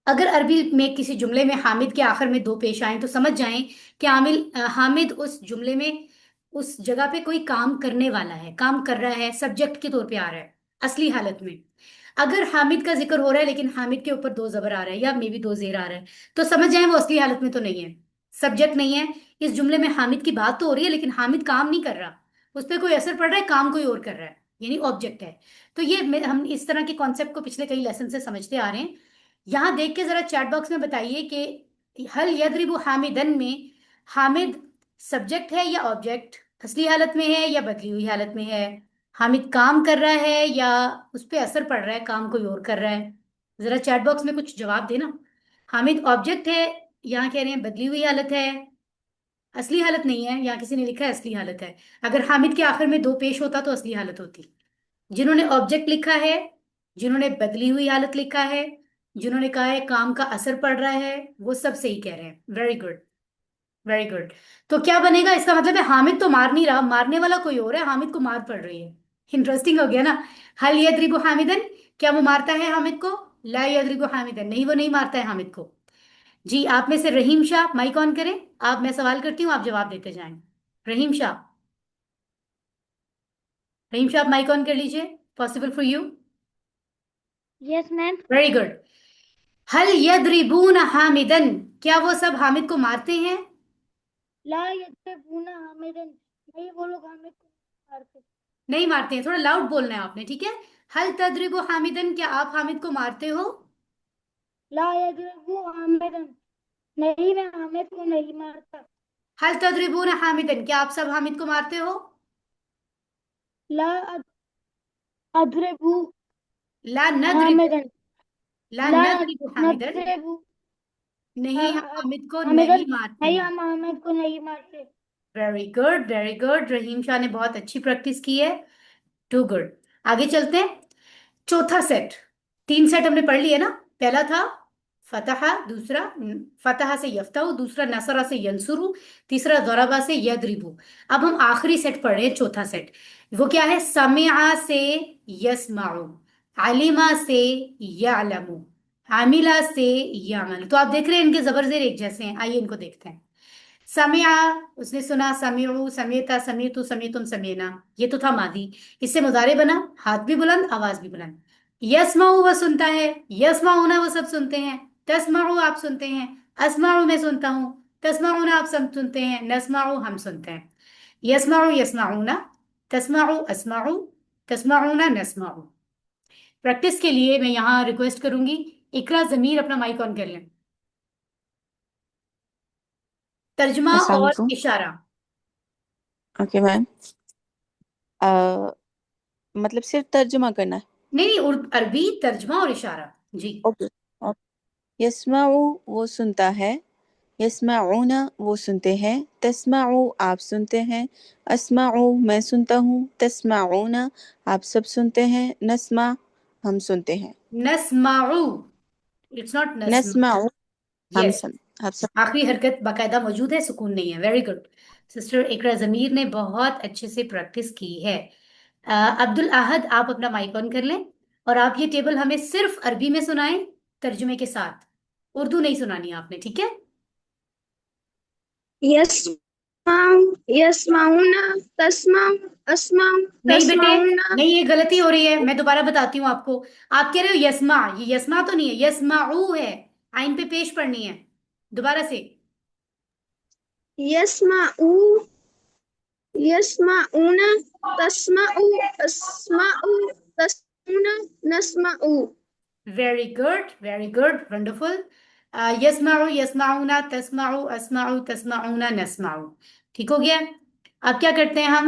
अगर अरबी में किसी जुमले में हामिद के आखिर में दो पेश आए तो समझ जाएं कि हामिद उस जुमले में उस जगह पे कोई काम करने वाला है, काम कर रहा है, सब्जेक्ट के तौर पे आ रहा है असली हालत में। अगर हामिद का जिक्र हो रहा है लेकिन हामिद के ऊपर दो जबर आ रहा है या मे बी दो जेर आ रहा है, तो समझ जाएं वो असली हालत में तो नहीं है, सब्जेक्ट नहीं है। इस जुमले में हामिद की बात तो हो रही है लेकिन हामिद काम नहीं कर रहा, उस पर कोई असर पड़ रहा है, काम कोई और कर रहा है, यानी ऑब्जेक्ट है। तो ये हम इस तरह के कॉन्सेप्ट को पिछले कई लेसन से समझते आ रहे हैं। यहां देख के जरा चैट बॉक्स में बताइए कि हल यद्रिबु हामिदन में हामिद सब्जेक्ट है या ऑब्जेक्ट, असली हालत में है या बदली हुई हालत में है, हामिद काम कर रहा है या उस पर असर पड़ रहा है, काम कोई और कर रहा है। जरा चैट बॉक्स में कुछ जवाब देना। हामिद ऑब्जेक्ट है, यहाँ कह रहे हैं बदली हुई हालत है, असली हालत नहीं है, यहाँ किसी ने लिखा है असली हालत है। अगर हामिद के आखिर में दो पेश होता तो असली हालत होती। जिन्होंने ऑब्जेक्ट लिखा है, जिन्होंने बदली हुई हालत लिखा है, जिन्होंने कहा है काम का असर पड़ रहा है, वो सब सही कह रहे हैं। Very good, very good. तो क्या बनेगा, इसका मतलब है हामिद तो मार नहीं रहा, मारने वाला कोई और है, हामिद को मार पड़ रही है। इंटरेस्टिंग हो गया ना। हल यद्रिबु हामिदन, क्या वो मारता है हामिद को, ला यद्रिबु हामिदन नहीं वो नहीं मारता है हामिद को। जी, आप में से रहीम शाह माइक ऑन करें। आप, मैं सवाल करती हूँ आप जवाब देते जाएं। रहीम शाह, रहीम शाह आप माइक ऑन कर लीजिए, possible for you. Yes ma'am. Very good. हल यद्रिबून हामिदन, क्या वो सब हामिद को मारते हैं, ला यद्रिबुना हामिदन नहीं वो लोग हामिद को मारते। नहीं मारते हैं। थोड़ा लाउड बोलना है आपने, ठीक है। हल तद्रिबु हामिदन, क्या आप हामिद को मारते हो, ला यद्रिबु हामिदन नहीं मैं हामिद को नहीं मारता। हल तद्रिबून हामिदन, क्या आप सब हामिद को मारते हो, ला अद्रिबु ला नद्रिबु, हामिदन ला ला नद्रिबु हामिदन नद्रिबु नहीं हम हामिद को हामिदन नहीं मारते नहीं हैं। हम हामिद को नहीं मारते। Very good, very good. Rahim Shah ने बहुत अच्छी प्रैक्टिस की है, टू गुड। आगे चलते हैं। चौथा सेट, तीन सेट हमने पढ़ लिए ना। पहला था फतहा, दूसरा फतहा से यफ्ताहु, दूसरा नसरा से यंसुरु, तीसरा दरबा से यदरिबु। अब हम आखिरी सेट पढ़ रहे हैं, चौथा सेट। वो क्या है, समिआ से यस्माउ, अलिमा से यअलमु, आमिला से यामल, तो आप देख रहे हैं इनके जबर जेर एक जैसे हैं। आइए इनको देखते हैं। समिया, उसने सुना, समिउ, समेता, समीतु, समीतुम, समीना, ये तो था मादी। इससे मुजारे बना, हाथ भी बुलंद आवाज भी बुलंद। यस्माउ वह सुनता है, यस्माउना वो सब सुनते हैं, तस्माउ आप सुनते हैं, अस्माउ मैं सुनता हूँ, तस्माउना आप सब सुनते हैं, नस्माउ हम सुनते हैं। यस्माउ यस्माउना, तस्माउ अस्माउ, तस्माउना नस्माउ। प्रैक्टिस के लिए मैं यहाँ रिक्वेस्ट करूंगी, इकरा जमीर अपना माइक ऑन कर लें। तर्जमा अस्सलाम और वालेकुम। इशारा। Okay ma'am. मतलब सिर्फ तर्जुमा करना है। नहीं नहीं, अरबी तर्जमा और इशारा। जी। ओके। यस्माउ वो सुनता है, यस्माऊना वो सुनते हैं, तस्माउ आप सुनते हैं, अस्माउ मैं सुनता हूँ, तस्माऊना आप सब सुनते हैं, नस्मा हम सुनते हैं, नस्माउ, इट्स नॉट नस्मा। नस्माउ हम यस, सुन आप सब। आखिरी हरकत बाकायदा मौजूद है, सुकून नहीं है। Very good. सिस्टर इकरा जमीर ने बहुत अच्छे से प्रैक्टिस की है। अब्दुल अहद, आप अपना माइक ऑन कर लें और आप ये टेबल हमें सिर्फ अरबी में सुनाएं, तर्जुमे के साथ। उर्दू नहीं सुनानी आपने, ठीक है? यस्माउ, यस्माउना, तस्माउ, अस्माउ, नहीं बेटे, तस्माउना। नहीं, ये गलती हो रही है, मैं दोबारा बताती हूँ आपको। आप कह रहे हो यस्मा, ये यस्मा तो नहीं है, यस्माऊ है। आइन पे पेश पढ़नी है, दोबारा से। यस्माउ, यस्माउना, तस्माउ, अस्माउ, तस्माउना, नस्माउ। Very good, very good, wonderful. यस्माउ यस्माउना, तस्माउ अस्माउ, तस्माउना नस्माउ। ठीक हो गया। अब क्या करते हैं हम,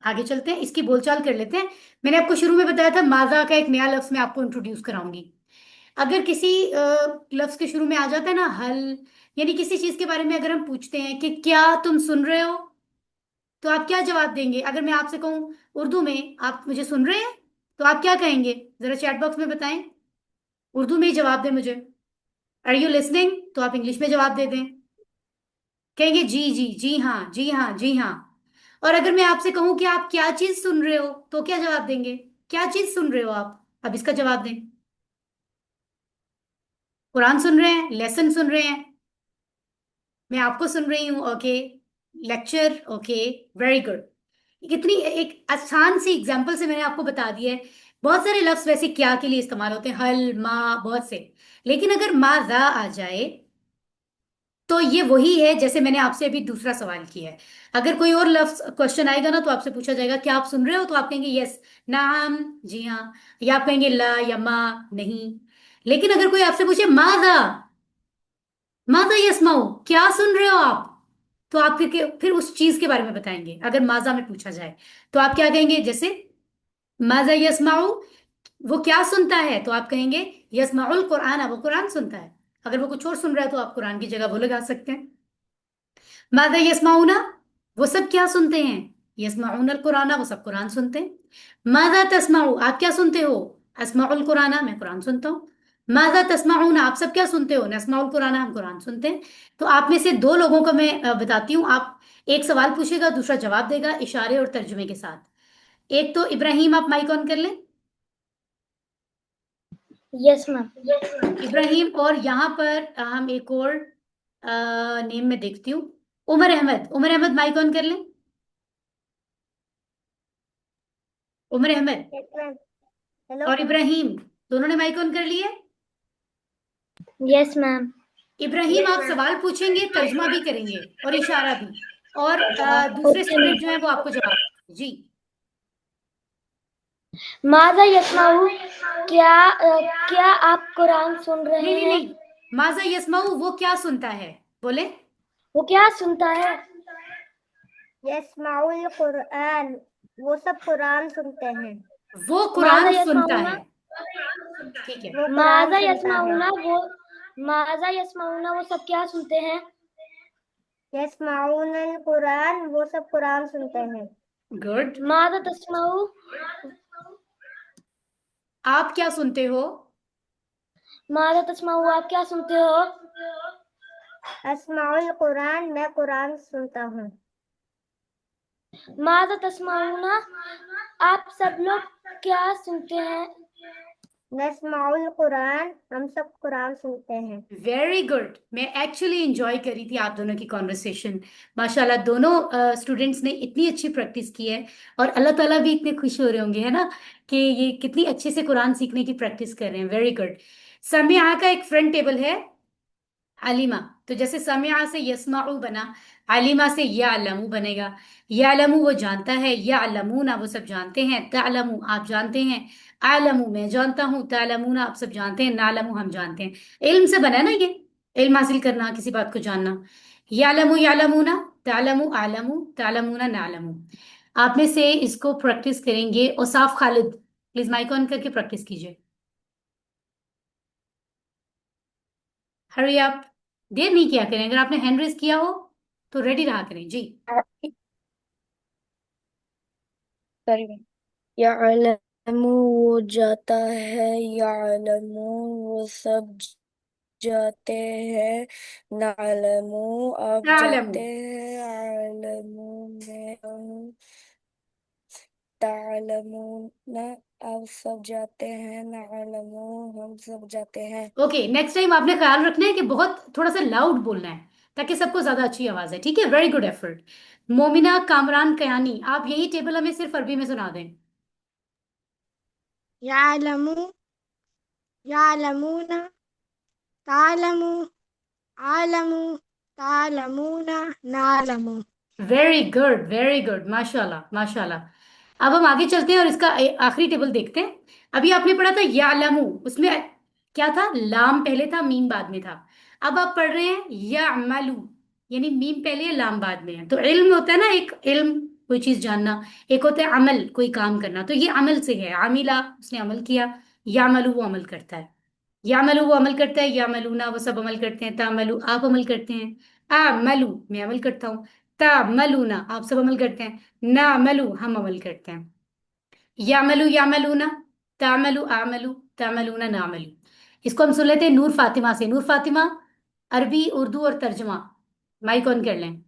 आगे चलते हैं, इसकी बोलचाल कर लेते हैं। मैंने आपको शुरू में बताया था माजा का एक नया लफ्ज मैं आपको इंट्रोड्यूस कराऊंगी। अगर किसी लफ्ज के शुरू में आ जाता है ना हल, यानी किसी चीज के बारे में अगर हम पूछते हैं कि क्या तुम सुन रहे हो, तो आप क्या जवाब देंगे? अगर मैं आपसे कहूं उर्दू में आप मुझे सुन रहे हैं, तो आप क्या कहेंगे? जरा चैट बॉक्स में बताएं, उर्दू में ही जवाब दें मुझे। आर यू लिसनिंग, तो आप इंग्लिश में जवाब दे दें। कहेंगे जी जी, जी हाँ, जी हाँ, जी हाँ। और अगर मैं आपसे कहूं कि आप क्या चीज सुन रहे हो, तो क्या जवाब देंगे? क्या चीज सुन रहे हो आप? अब इसका जवाब दें। कुरान सुन रहे हैं, लेसन सुन रहे हैं, मैं आपको सुन रही हूँ, okay, lecture, okay, very good. कितनी एक आसान सी एग्जांपल से मैंने आपको बता दिया है। बहुत सारे लफ्ज वैसे क्या के लिए इस्तेमाल होते हैं, हल, मा, बहुत से। लेकिन अगर माजा आ जाए, तो ये वही है जैसे मैंने आपसे अभी दूसरा सवाल किया है। अगर कोई और लफ्ज क्वेश्चन आएगा ना, तो आपसे पूछा जाएगा क्या आप सुन रहे हो, तो आप कहेंगे यस, नाम, जी हाँ, या आप कहेंगे ला या मा, नहीं। लेकिन अगर कोई आपसे पूछे माजा, माजा यस्माऊ, क्या सुन रहे हो आप, तो आप फिर उस चीज के बारे में बताएंगे। अगर माजा में पूछा जाए, तो आप क्या कहेंगे? जैसे माजा यस्माऊ, वो क्या सुनता है, तो आप कहेंगे यस्माउल कुरान, वो कुरान सुनता है। अगर वो कुछ और सुन रहा है, तो आप कुरान की जगह वो लगा सकते हैं। मादा यस्माउना, वो सब क्या सुनते हैं? यस्माउन अल कुराना, वो सब कुरान सुनते हैं। मादा तस्माउ, आप क्या सुनते हो? अस्माउल कुराना, मैं कुरान सुनता हूँ। मादा तस्माउन, आप सब क्या सुनते हो? नस्माउल कुराना, हम कुरान सुनते हैं। तो आप में से दो लोगों को मैं बताती हूँ। आप एक सवाल पूछेगा, दूसरा जवाब देगा इशारे और तर्जुमे के साथ। एक तो इब्राहिम, आप माइक ऑन कर लें। Yes ma'am. इब्राहिम, और यहाँ पर हम एक और नेम में देखती हूँ, उमर अहमद। उमर अहमद माइक ऑन कर लें। उमर अहमद हेलो। और इब्राहिम, दोनों ने माइक ऑन कर लिए। Yes ma'am. इब्राहिम, आप सवाल पूछेंगे, तर्जुमा भी करेंगे और इशारा भी, और दूसरे ओके स्टूडेंट जो है मैम। वो आपको जवाब देंगे। जी। माजा यस्माऊ, क्या आप कुरान सुन रहे नहीं नहीं हैं? नहीं, माजा यस्माऊ, वो क्या सुनता है, बोले। वो क्या सुनता है? यस्माउल कुरान, वो सब कुरान सुनते हैं। वो माजा कुरान सुनता यस्माऊना, है, ठीक है। वो कुरान माजा सुनता है। यस्माऊना माजा यस्माऊना वो सब क्या सुनते हैं? यस्माउल कुरान, वो सब कुरान सुनते हैं। गुड। माजा तस्माऊ, आप क्या सुनते हो? माजा तस्माऊ आप क्या सुनते हो? अस्माउल कुरान, मैं कुरान सुनता हूँ। माजा तस्माऊना आप सब लोग क्या सुनते हैं? नस्माउल कुरान, हम सब कुरान सुनते हैं। Very good. मैं एक्चुअली इंजॉय करी थी आप दोनों की कॉन्वर्सेशन। माशाल्लाह, दोनों स्टूडेंट्स ने इतनी अच्छी प्रैक्टिस की है, और अल्लाह ताला भी इतने खुश हो रहे होंगे, है ना, कि ये कितनी अच्छे से कुरान सीखने की प्रैक्टिस कर रहे हैं। Very good. समिया का एक फ्रंट टेबल है, अलीमा। तो जैसे समिया से यस्माउ बना, अलीमा से यालमू बनेगा। यालमू वो जानता है, यालमूना वो सब जानते हैं, तालमू आप जानते हैं, आलमू मैं जानता हूँ, तालमूना आप सब जानते हैं, नालमू हम जानते हैं। इल्म से बना है ना ये, इल्म हासिल करना, किसी बात को जानना। यालमू यालमूना, तालमू आलमू, तालमूना नालमू। आप में से इसको प्रैक्टिस करेंगे Ausaf Khalid, please mike on करके प्रैक्टिस कीजिए। हरी आप, देर नहीं किया करें। अगर आपने हैंड रेस किया हो तो रेडी रहा करें जी। Sorry ma'am. यअलमु वो जाता है, यअलमून वो सब जाते हैं, नअलमु आप तालमू। जाते हैं, अअलमु मैं हूँ, तालमून आप सब जाते हैं, नअलमु हम सब जाते हैं। ओके, नेक्स्ट टाइम आपने ख्याल रखना है कि बहुत थोड़ा सा लाउड बोलना है, ताकि सबको ज्यादा अच्छी आवाज है। ठीक है, very good effort. Momina Kamran Kayani, आप यही टेबल हमें सिर्फ अरबी में सुना दें। यअलमु, यअलमून, तालमु, आलमु, तालमून, नालमु। वेरी गुड, वेरी गुड, माशाल्लाह माशाल्लाह। अब हम आगे चलते हैं और इसका आखिरी टेबल देखते हैं। अभी आपने पढ़ा था यालमू, उसमें क्या था, लाम पहले था, मीम बाद में था। अब आप पढ़ रहे हैं यामलू, यानी मीम पहले है, लाम बाद में है। तो इल्म होता है ना, एक इल्म कोई चीज जानना, एक होता है अमल कोई काम करना। तो ये अमल से है, आमिला उसने अमल किया, यामलू वो अमल करता है, यामलू वो अमल करता है, यामलूना वो सब अमल करते हैं, तामलू आप अमल करते हैं, आमलू मैं अमल करता हूँ, तामलूना आप सब अमल करते हैं, नामलू हम अमल करते हैं। यामलू यामलूना, तामलू आमलू, तामलूना नामलू। इसको हम सुन लेते हैं नूर फातिमा से। नूर फातिमा, अरबी उर्दू और तर्जमा, माइक ऑन कर लें।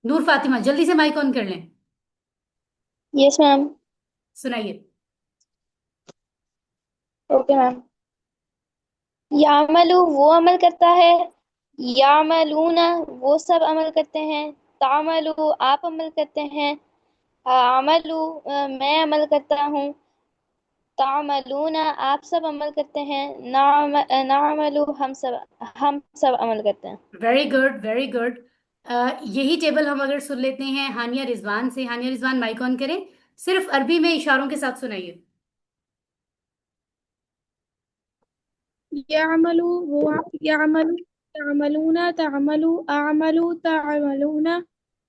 नूर फातिमा जल्दी से माइक ऑन कर लें, यस मैम। सुनाइए। Okay ma'am. यामलू वो अमल करता है, यामलूना वो सब अमल करते हैं, तामलू आप अमल करते हैं, अमलू मैं अमल करता हूँ, तामलूना आप सब अमल करते हैं, नामलू हम सब अमल करते हैं। Very good, very good. यही टेबल हम अगर सुन लेते हैं हानिया रिजवान से। हानिया रिजवान माइक ऑन करें, सिर्फ अरबी में इशारों के साथ सुनाइए। यअमलु वो यअमलु, यअमलूना तअमलु, अअमलु तअमलूना,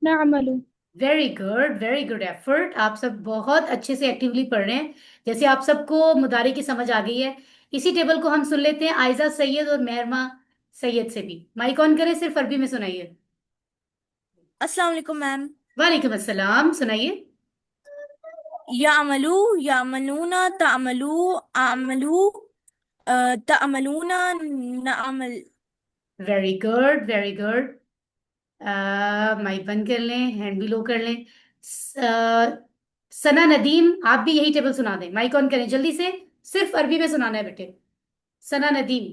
नअमलु। Very good, very good effort. आप सब बहुत अच्छे से एक्टिवली पढ़ रहे हैं, जैसे आप सबको मुदारे की समझ आ गई है। इसी टेबल को हम सुन लेते हैं आयजा सैयद और मेहरमा सैयद से भी। माइक ऑन करें, सिर्फ अरबी में सुनाइए। अस्सलाम वालेकुम मैम। वालेकुम अस्सलाम, सुनाइए। यामलू, यामलूना तामलू, आमलू तामलूना, नामल। Very good, very good. Mike बंद कर लें, हैंड भी लो कर लें। सना नदीम, आप भी यही टेबल सुना दें। माइक ऑन करें जल्दी से, सिर्फ अरबी में सुनाना है बेटे। सना नदीम,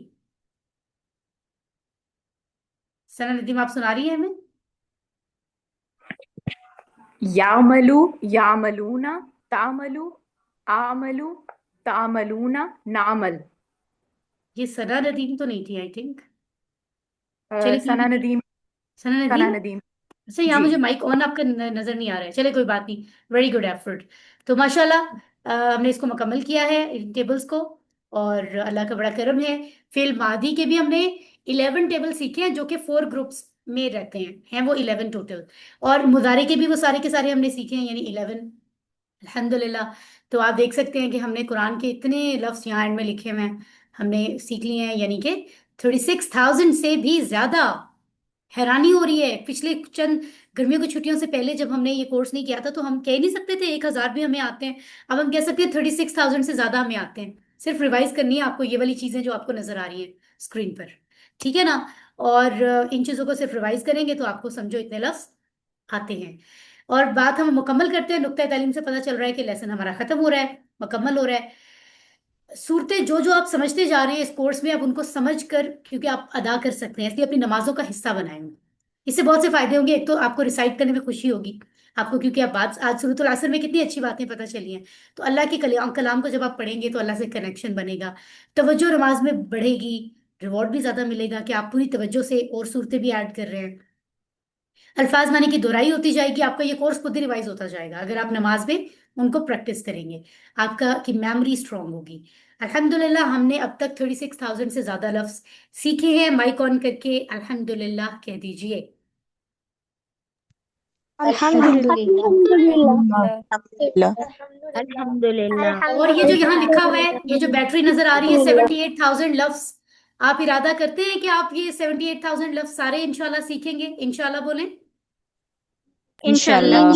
सना नदीम आप सुना रही हैं हमें? यामलु, यामलूना, तामलु, आमलु, तामलूना, नामल। ये सना नदीम तो नहीं थी आई थिंक। चलिए कोई सना नहीं। नदीम। सना सना नदीम। नदीम। अच्छा, यहाँ जी। मुझे माइक ऑन आपका नजर नहीं आ रहा है। चले कोई बात नहीं, वेरी गुड एफर्ट। तो माशाल्लाह, हमने इसको मुकम्मल किया है, इन टेबल्स को। और अल्लाह का बड़ा करम है, फिल मादी के भी हमने 11 टेबल सीखे हैं, जो कि 4 ग्रुप्स में रहते हैं वो 11 टोटल। और मुजारे के भी वो सारे के सारे हमने सीखे हैं, यानी 11, अल्हम्दुलिल्लाह। तो आप देख सकते हैं कि हमने कुरान के इतने लफ्ज यहाँ एंड में लिखे हुए हैं, हमने सीख लिए हैं, यानी कि 36,000 से भी ज्यादा। हैरानी हो रही है, पिछले चंद गर्मियों की छुट्टियों से पहले जब हमने ये कोर्स नहीं किया था, तो हम कह नहीं सकते थे 1,000 भी हमें आते हैं। अब हम कह सकते हैं 36,000 से ज्यादा हमें आते हैं। सिर्फ रिवाइज करनी है आपको ये वाली चीजें जो आपको नजर आ रही है स्क्रीन पर, ठीक है ना। और इन चीजों को सिर्फ रिवाइज करेंगे तो आपको समझो इतने लफ्ज आते हैं। और बात हम मुकम्मल करते हैं। नुक्ता तालीम से पता चल रहा है कि लेसन हमारा खत्म हो रहा है, मुकम्मल हो रहा है। सूरतें जो जो आप समझते जा रहे हैं इस कोर्स में, आप उनको समझ कर, क्योंकि आप अदा कर सकते हैं, इसलिए अपनी नमाजों का हिस्सा बनाएंगे। इससे बहुत से फायदे होंगे। एक तो आपको रिसाइट करने में खुशी होगी आपको, क्योंकि आप बात आज सूरतुल असर में कितनी अच्छी बातें पता चली हैं। तो अल्लाह के कलाम कलाम को जब आप पढ़ेंगे तो अल्लाह से कनेक्शन बनेगा, तवज्जो नमाज में बढ़ेगी, रिवॉर्ड भी ज्यादा मिलेगा कि आप पूरी तवज्जो से और सूरतें भी ऐड कर रहे हैं। अल्फाज माने की दोहराई होती जाएगी, आपका ये कोर्स खुद ही रिवाइज होता जाएगा अगर आप नमाज में उनको प्रैक्टिस करेंगे। आपका की मेमोरी स्ट्रांग होगी। अल्हम्दुलिल्लाह हमने अब तक 36,000 से ज्यादा लफ्ज सीखे हैं। माइक ऑन करके अल्हम्दुलिल्लाह कह दीजिए। अल्हम्दुलिल्लाह। अल्हम्दुलिल्लाह। और ये जो यहाँ लिखा हुआ है, ये जो बैटरी नजर आ रही है, अल्हम्दुलिल्लाह। 78,000 लफ्ज, आप इरादा करते हैं कि आप ये 78,000 लफ्ज सारे इंशाल्लाह सीखेंगे? इंशाल्लाह बोलें। इंशाल्लाह।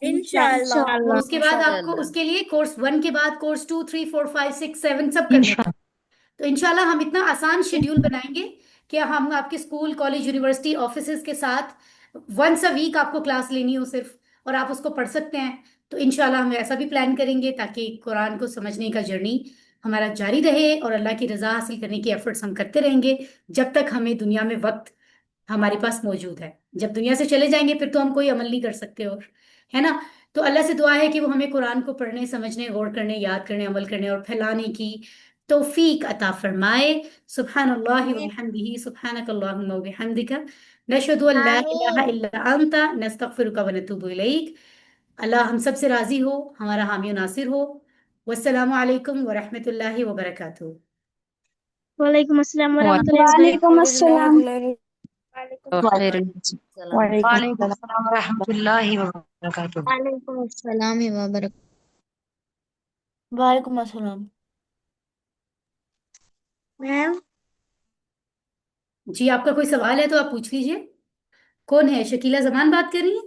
इंशाल्लाह। और उसके बाद आपको उसके लिए कोर्स 1 के बाद कोर्स 2, 3, 4, 5, 6, 7 सब करने हैं। तो इंशाल्लाह हम इतना आसान शेड्यूल बनाएंगे कि हम आपके स्कूल, कॉलेज, यूनिवर्सिटी, ऑफिसेज के साथ वंस अ वीक आपको क्लास लेनी हो सिर्फ, और आप उसको पढ़ सकते हैं। तो इंशाल्लाह हम ऐसा भी प्लान करेंगे ताकि कुरान को समझने का जर्नी हमारा जारी रहे और अल्लाह की रजा हासिल करने की एफर्ट्स हम करते रहेंगे जब तक हमें दुनिया में वक्त हमारे पास मौजूद है। जब दुनिया से चले जाएंगे फिर तो हम कोई अमल नहीं कर सकते, और है ना। तो अल्लाह से दुआ है कि वो हमें कुरान को पढ़ने, समझने, गौर करने, याद करने, अमल करने और फैलाने की तौफीक अता फरमाए। सुब्हानल्लाहि व बिहम्दिही, सुब्हानकल्लाहुम्मा व बिहम्दिका, नशहदु अन ला इलाहा इल्ला अंता, नस्तगफिरुका व नतूबु इलैक। अल्लाह हम सब से राजी हो, हमारा हामी और नासिर हो। वस्सलामु अलैकुम व रहमतुल्लाहि व बरकातुहू। वालेकुम अस्सलाम वालेकुम अस्सलाम। वालेकुम अस्सलाम। रहमतुल्लाहि व बरकातुहू। वालेकुम अस्सलाम व बरकातहू। वालेकुम अस्सलाम। मैम। जी आपका कोई सवाल है तो आप पूछ लीजिए। कौन है? शकीला जमान बात कर रही है?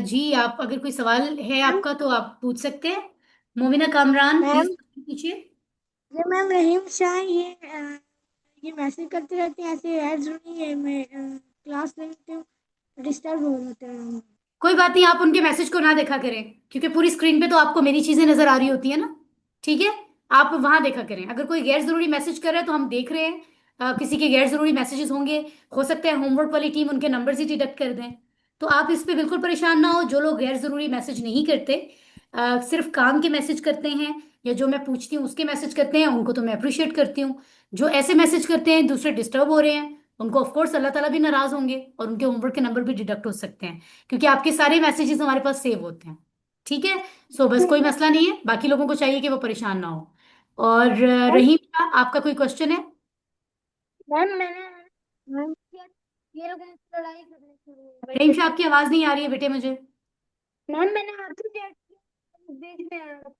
जी आप अगर कोई सवाल है आपका तो आप पूछ सकते हैं। मोमिना कामरान मैम। प्लीज पूछिए। ये मैम रहीम शाह ये मैसेज करते रहते हैं ऐसे है जरूरी है मैं क्लास लेते हूँ डिस्टर्ब हो जाता है। कोई बात नहीं, आप उनके मैसेज को ना देखा करें, क्योंकि पूरी स्क्रीन पे तो आपको मेरी चीजें नजर आ रही होती है ना। ठीक है, आप वहां देखा करें। अगर कोई गैर जरूरी मैसेज कर रहा है तो हम देख रहे हैं, किसी के गैर जरूरी मैसेजेस होंगे, हो सकता है होमवर्क वाली टीम उनके नंबर्स ही डिडक्ट कर दें। तो आप इस पे बिल्कुल परेशान ना हो। जो लोग गैर जरूरी मैसेज नहीं करते, सिर्फ काम के मैसेज करते हैं या जो मैं पूछती हूँ उसके मैसेज करते हैं, उनको तो मैं अप्रिशिएट करती हूँ। जो ऐसे मैसेज करते हैं दूसरे डिस्टर्ब हो रहे हैं, उनको ऑफ कोर्स अल्लाह ताला भी नाराज होंगे और उनके होमवर्क के नंबर भी डिडक्ट हो सकते हैं, क्योंकि आपके सारे मैसेजेस हमारे पास सेव होते हैं। ठीक है, सो बस कोई मसला नहीं है। बाकी लोगों को चाहिए कि वो परेशान ना हो। और रहीम का आपका कोई क्वेश्चन है? मैम मैंने मैम ये लोग मुझसे लड़ाई करने शुरू हो रहीम गए। शाह आपकी आवाज नहीं आ रही है बेटे मुझे। मैम मैंने आपसे चैट किया बीच में आप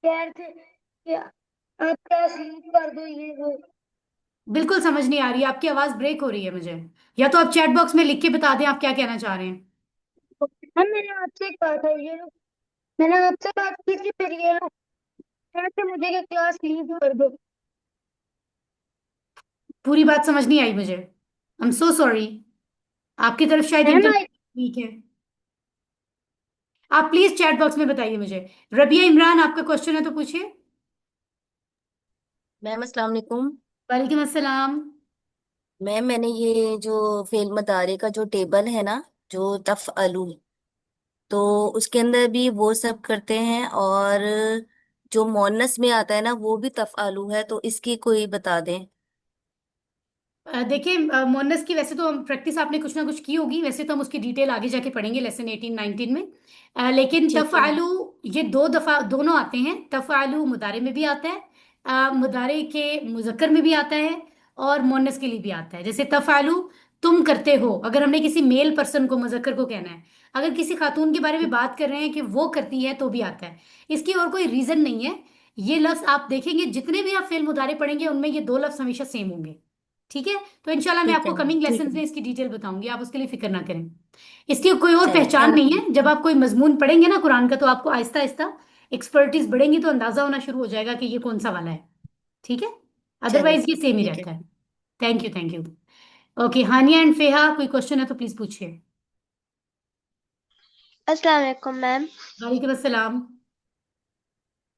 कह रहे थे कि आप क्लास लीव कर दो ये वो। बिल्कुल समझ नहीं आ रही, आपकी आवाज ब्रेक हो रही है मुझे। या तो आप चैट बॉक्स में लिख के बता दें आप क्या कहना चाह रहे हैं। मैम मैंने आपसे कहा था ये लोग मैंने आपसे बात की थी फिर ये लोग कह रहे थे मुझे कि क्लास लीव कर दो। पूरी बात समझ नहीं आई मुझे। I am so sorry. आपकी तरफ शायद मैम इंटरनेट वीक है। आप प्लीज चैट बॉक्स में बताइए मुझे। रबिया इमरान आपका क्वेश्चन है तो पूछिए। मैम अस्सलाम वालेकुम। वालेकुम अस्सलाम। मैम मैंने ये जो फेल मदारे का जो टेबल है ना, जो तफ़अलु, तो उसके अंदर भी वो सब करते हैं, और जो मोनस में आता है ना वो भी तफ़अलु है, तो इसकी कोई बता दें। देखिए मोनस की वैसे तो हम प्रैक्टिस आपने कुछ ना कुछ की होगी, वैसे तो हम उसकी डिटेल आगे जाके पढ़ेंगे लेसन 18 19 में। लेकिन ठीक है। तफ़अलु ये दो दफा दोनों आते हैं। तफ़अलु मुदारे में भी आता है, मुदारे के मुज़क्कर में भी आता है, और मोनस के लिए भी आता है। जैसे तफ़अलु तुम करते हो, अगर हमने किसी मेल पर्सन को मुज़क्कर को कहना है। अगर किसी खातून के बारे में बात कर रहे हैं कि वो करती है तो भी आता है। इसकी और कोई रीजन नहीं है। ये लफ्ज आप देखेंगे जितने भी आप फेल मुदारे पढ़ेंगे उनमें ये दो लफ्ज हमेशा सेम होंगे। ठीक है, तो इंशाल्लाह मैं ठीक आपको है मैम। कमिंग लेसन में इसकी डिटेल बताऊंगी, आप उसके लिए फिक्र ना करें। इसकी कोई और चलो, पहचान थैंक नहीं यू। है, जब आप कोई मजमून पढ़ेंगे ना कुरान का तो आपको आहिस्ता आहिस्ता एक्सपर्टीज बढ़ेंगी तो अंदाजा होना शुरू हो जाएगा कि ये कौन सा वाला है। ठीक है, चलो, अदरवाइज ये सेम ही ठीक है। रहता है। Thank you, thank you. Okay, Hania and Feha, कोई क्वेश्चन है तो प्लीज पूछिए। अस्सलाम वालेकुम मैम। वालेकुम अस्सलाम।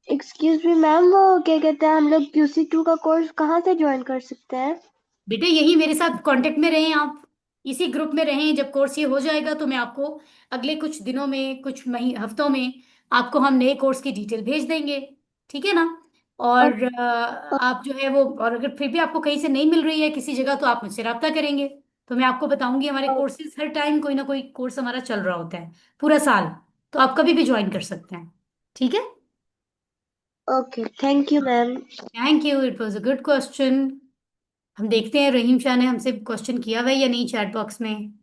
एक्सक्यूज मी मैम, वो क्या कहते हैं, हम लोग QC2 का कोर्स कहाँ से ज्वाइन कर सकते हैं? बेटे यही मेरे साथ कांटेक्ट में रहें आप, इसी ग्रुप में रहें। जब कोर्स ये हो जाएगा तो मैं आपको अगले कुछ दिनों में, कुछ हफ्तों में आपको हम नए कोर्स की डिटेल भेज देंगे। ठीक है ना? और आप जो है वो, और अगर फिर भी आपको कहीं से नहीं मिल रही है किसी जगह तो आप मुझसे रब्ता करेंगे, तो मैं आपको बताऊंगी। हमारे कोर्सेज हर टाइम कोई ना कोई कोर्स हमारा चल रहा होता है पूरा साल, तो आप कभी भी ज्वाइन कर सकते हैं। ठीक है? Okay, thank you ma'am. Thank you, it was a good question. हम देखते हैं रहीम शाह ने हमसे क्वेश्चन किया हुआ है या नहीं चैट बॉक्स में।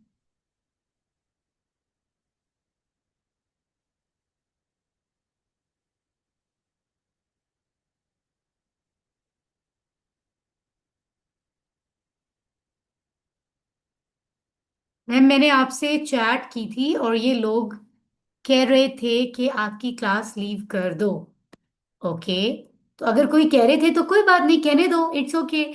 मैम मैंने आपसे चैट की थी और ये लोग कह रहे थे कि आपकी क्लास लीव कर दो। ओके, तो अगर कोई कह रहे थे तो कोई बात नहीं, कहने दो, इट्स ओके।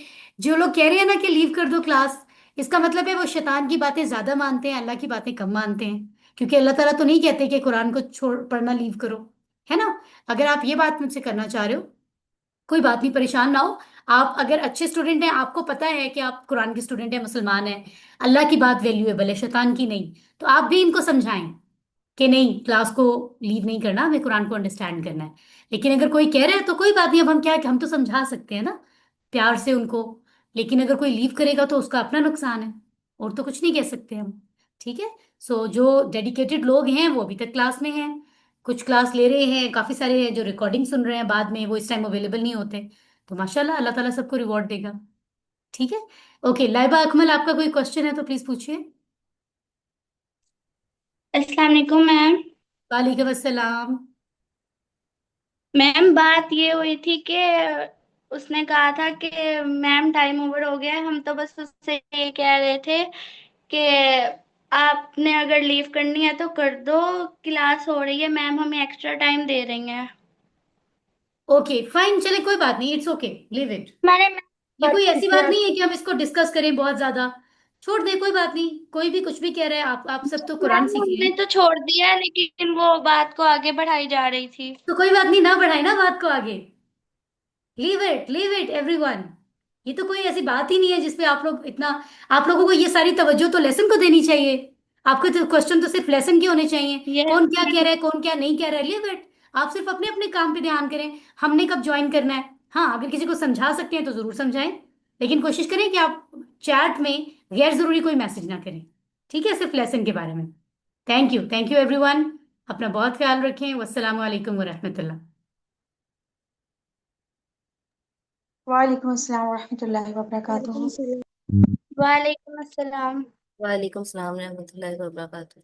जो लोग कह रहे हैं ना कि लीव कर दो क्लास, इसका मतलब है वो शैतान की बातें ज्यादा मानते हैं, अल्लाह की बातें कम मानते हैं। क्योंकि अल्लाह ताला तो नहीं कहते कि कुरान को छोड़ पढ़ना लीव करो, है ना? अगर आप ये बात मुझसे करना चाह रहे हो, कोई बात नहीं, परेशान ना हो। आप अगर अच्छे स्टूडेंट हैं, आपको पता है कि आप कुरान के स्टूडेंट हैं, मुसलमान हैं, अल्लाह की बात वैल्यूएबल है, शैतान की नहीं, तो आप भी इनको समझाएं कि नहीं, क्लास को लीव नहीं करना, हमें कुरान को अंडरस्टैंड करना है। लेकिन अगर कोई कह रहा है तो कोई बात नहीं, अब हम क्या, हम तो समझा सकते हैं ना प्यार से उनको। लेकिन अगर कोई लीव करेगा तो उसका अपना नुकसान है, और तो कुछ नहीं कह सकते हम। ठीक है? सो जो डेडिकेटेड लोग हैं वो अभी तक क्लास में हैं, कुछ क्लास ले रहे हैं, काफी सारे हैं जो रिकॉर्डिंग सुन रहे हैं बाद में, वो इस टाइम अवेलेबल नहीं होते। तो माशाल्लाह, अल्लाह ताला सबको रिवॉर्ड देगा। ठीक है? ओके, लाइबा अकमल, आपका कोई क्वेश्चन है तो प्लीज पूछिए। अस्सलाम वालेकुम मैम। वालेकुम अस्सलाम। मैम बात ये हुई थी कि उसने कहा था कि मैम टाइम ओवर हो गया है, हम तो बस उससे ये कह रहे थे कि आपने अगर लीव करनी है तो कर दो, क्लास हो रही है, मैम हमें एक्स्ट्रा टाइम दे रही हैं। ओके फाइन, चले कोई बात नहीं, इट्स ओके, लीव इट। मैंने ये कोई ऐसी बात नहीं है कि हम इसको डिस्कस करें बहुत ज्यादा। छोड़ दें, कोई बात नहीं, कोई भी कुछ भी कह रहा है, आप सब तो कुरान मैम सीख रहे हमने हैं। तो छोड़ दिया है, लेकिन वो बात को आगे बढ़ाई जा रही थी। तो कोई बात नहीं, ना बढ़ाए ना बात को आगे। Leave it everyone. ये तो कोई ऐसी बात ही नहीं है जिसपे आप लोग इतना, आप लोगों को ये सारी तवज्जो तो लेसन को देनी चाहिए। आपके तो क्वेश्चन तो सिर्फ लेसन के होने चाहिए, यस कौन क्या कह मैम। रहा है, कौन क्या नहीं कह रहा है, लीव इट। आप सिर्फ अपने अपने काम पे ध्यान करें, हमने कब ज्वाइन करना है। हाँ, अगर किसी को समझा सकते हैं तो जरूर समझाएं, लेकिन कोशिश करें कि आप चैट में गैर जरूरी कोई मैसेज ना करें। ठीक है? सिर्फ लेसन के बारे में। Thank you everyone. अपना बहुत ख्याल रखें। वस्सलामु अलैकुम वरहमतुल्लाह। वालेकुम अस्सलाम वरहमतुल्लाहि वबरकातुहू। वालेकुम अस्सलाम। वालेकुम सलाम रहमतुल्लाहि व बरकातहू।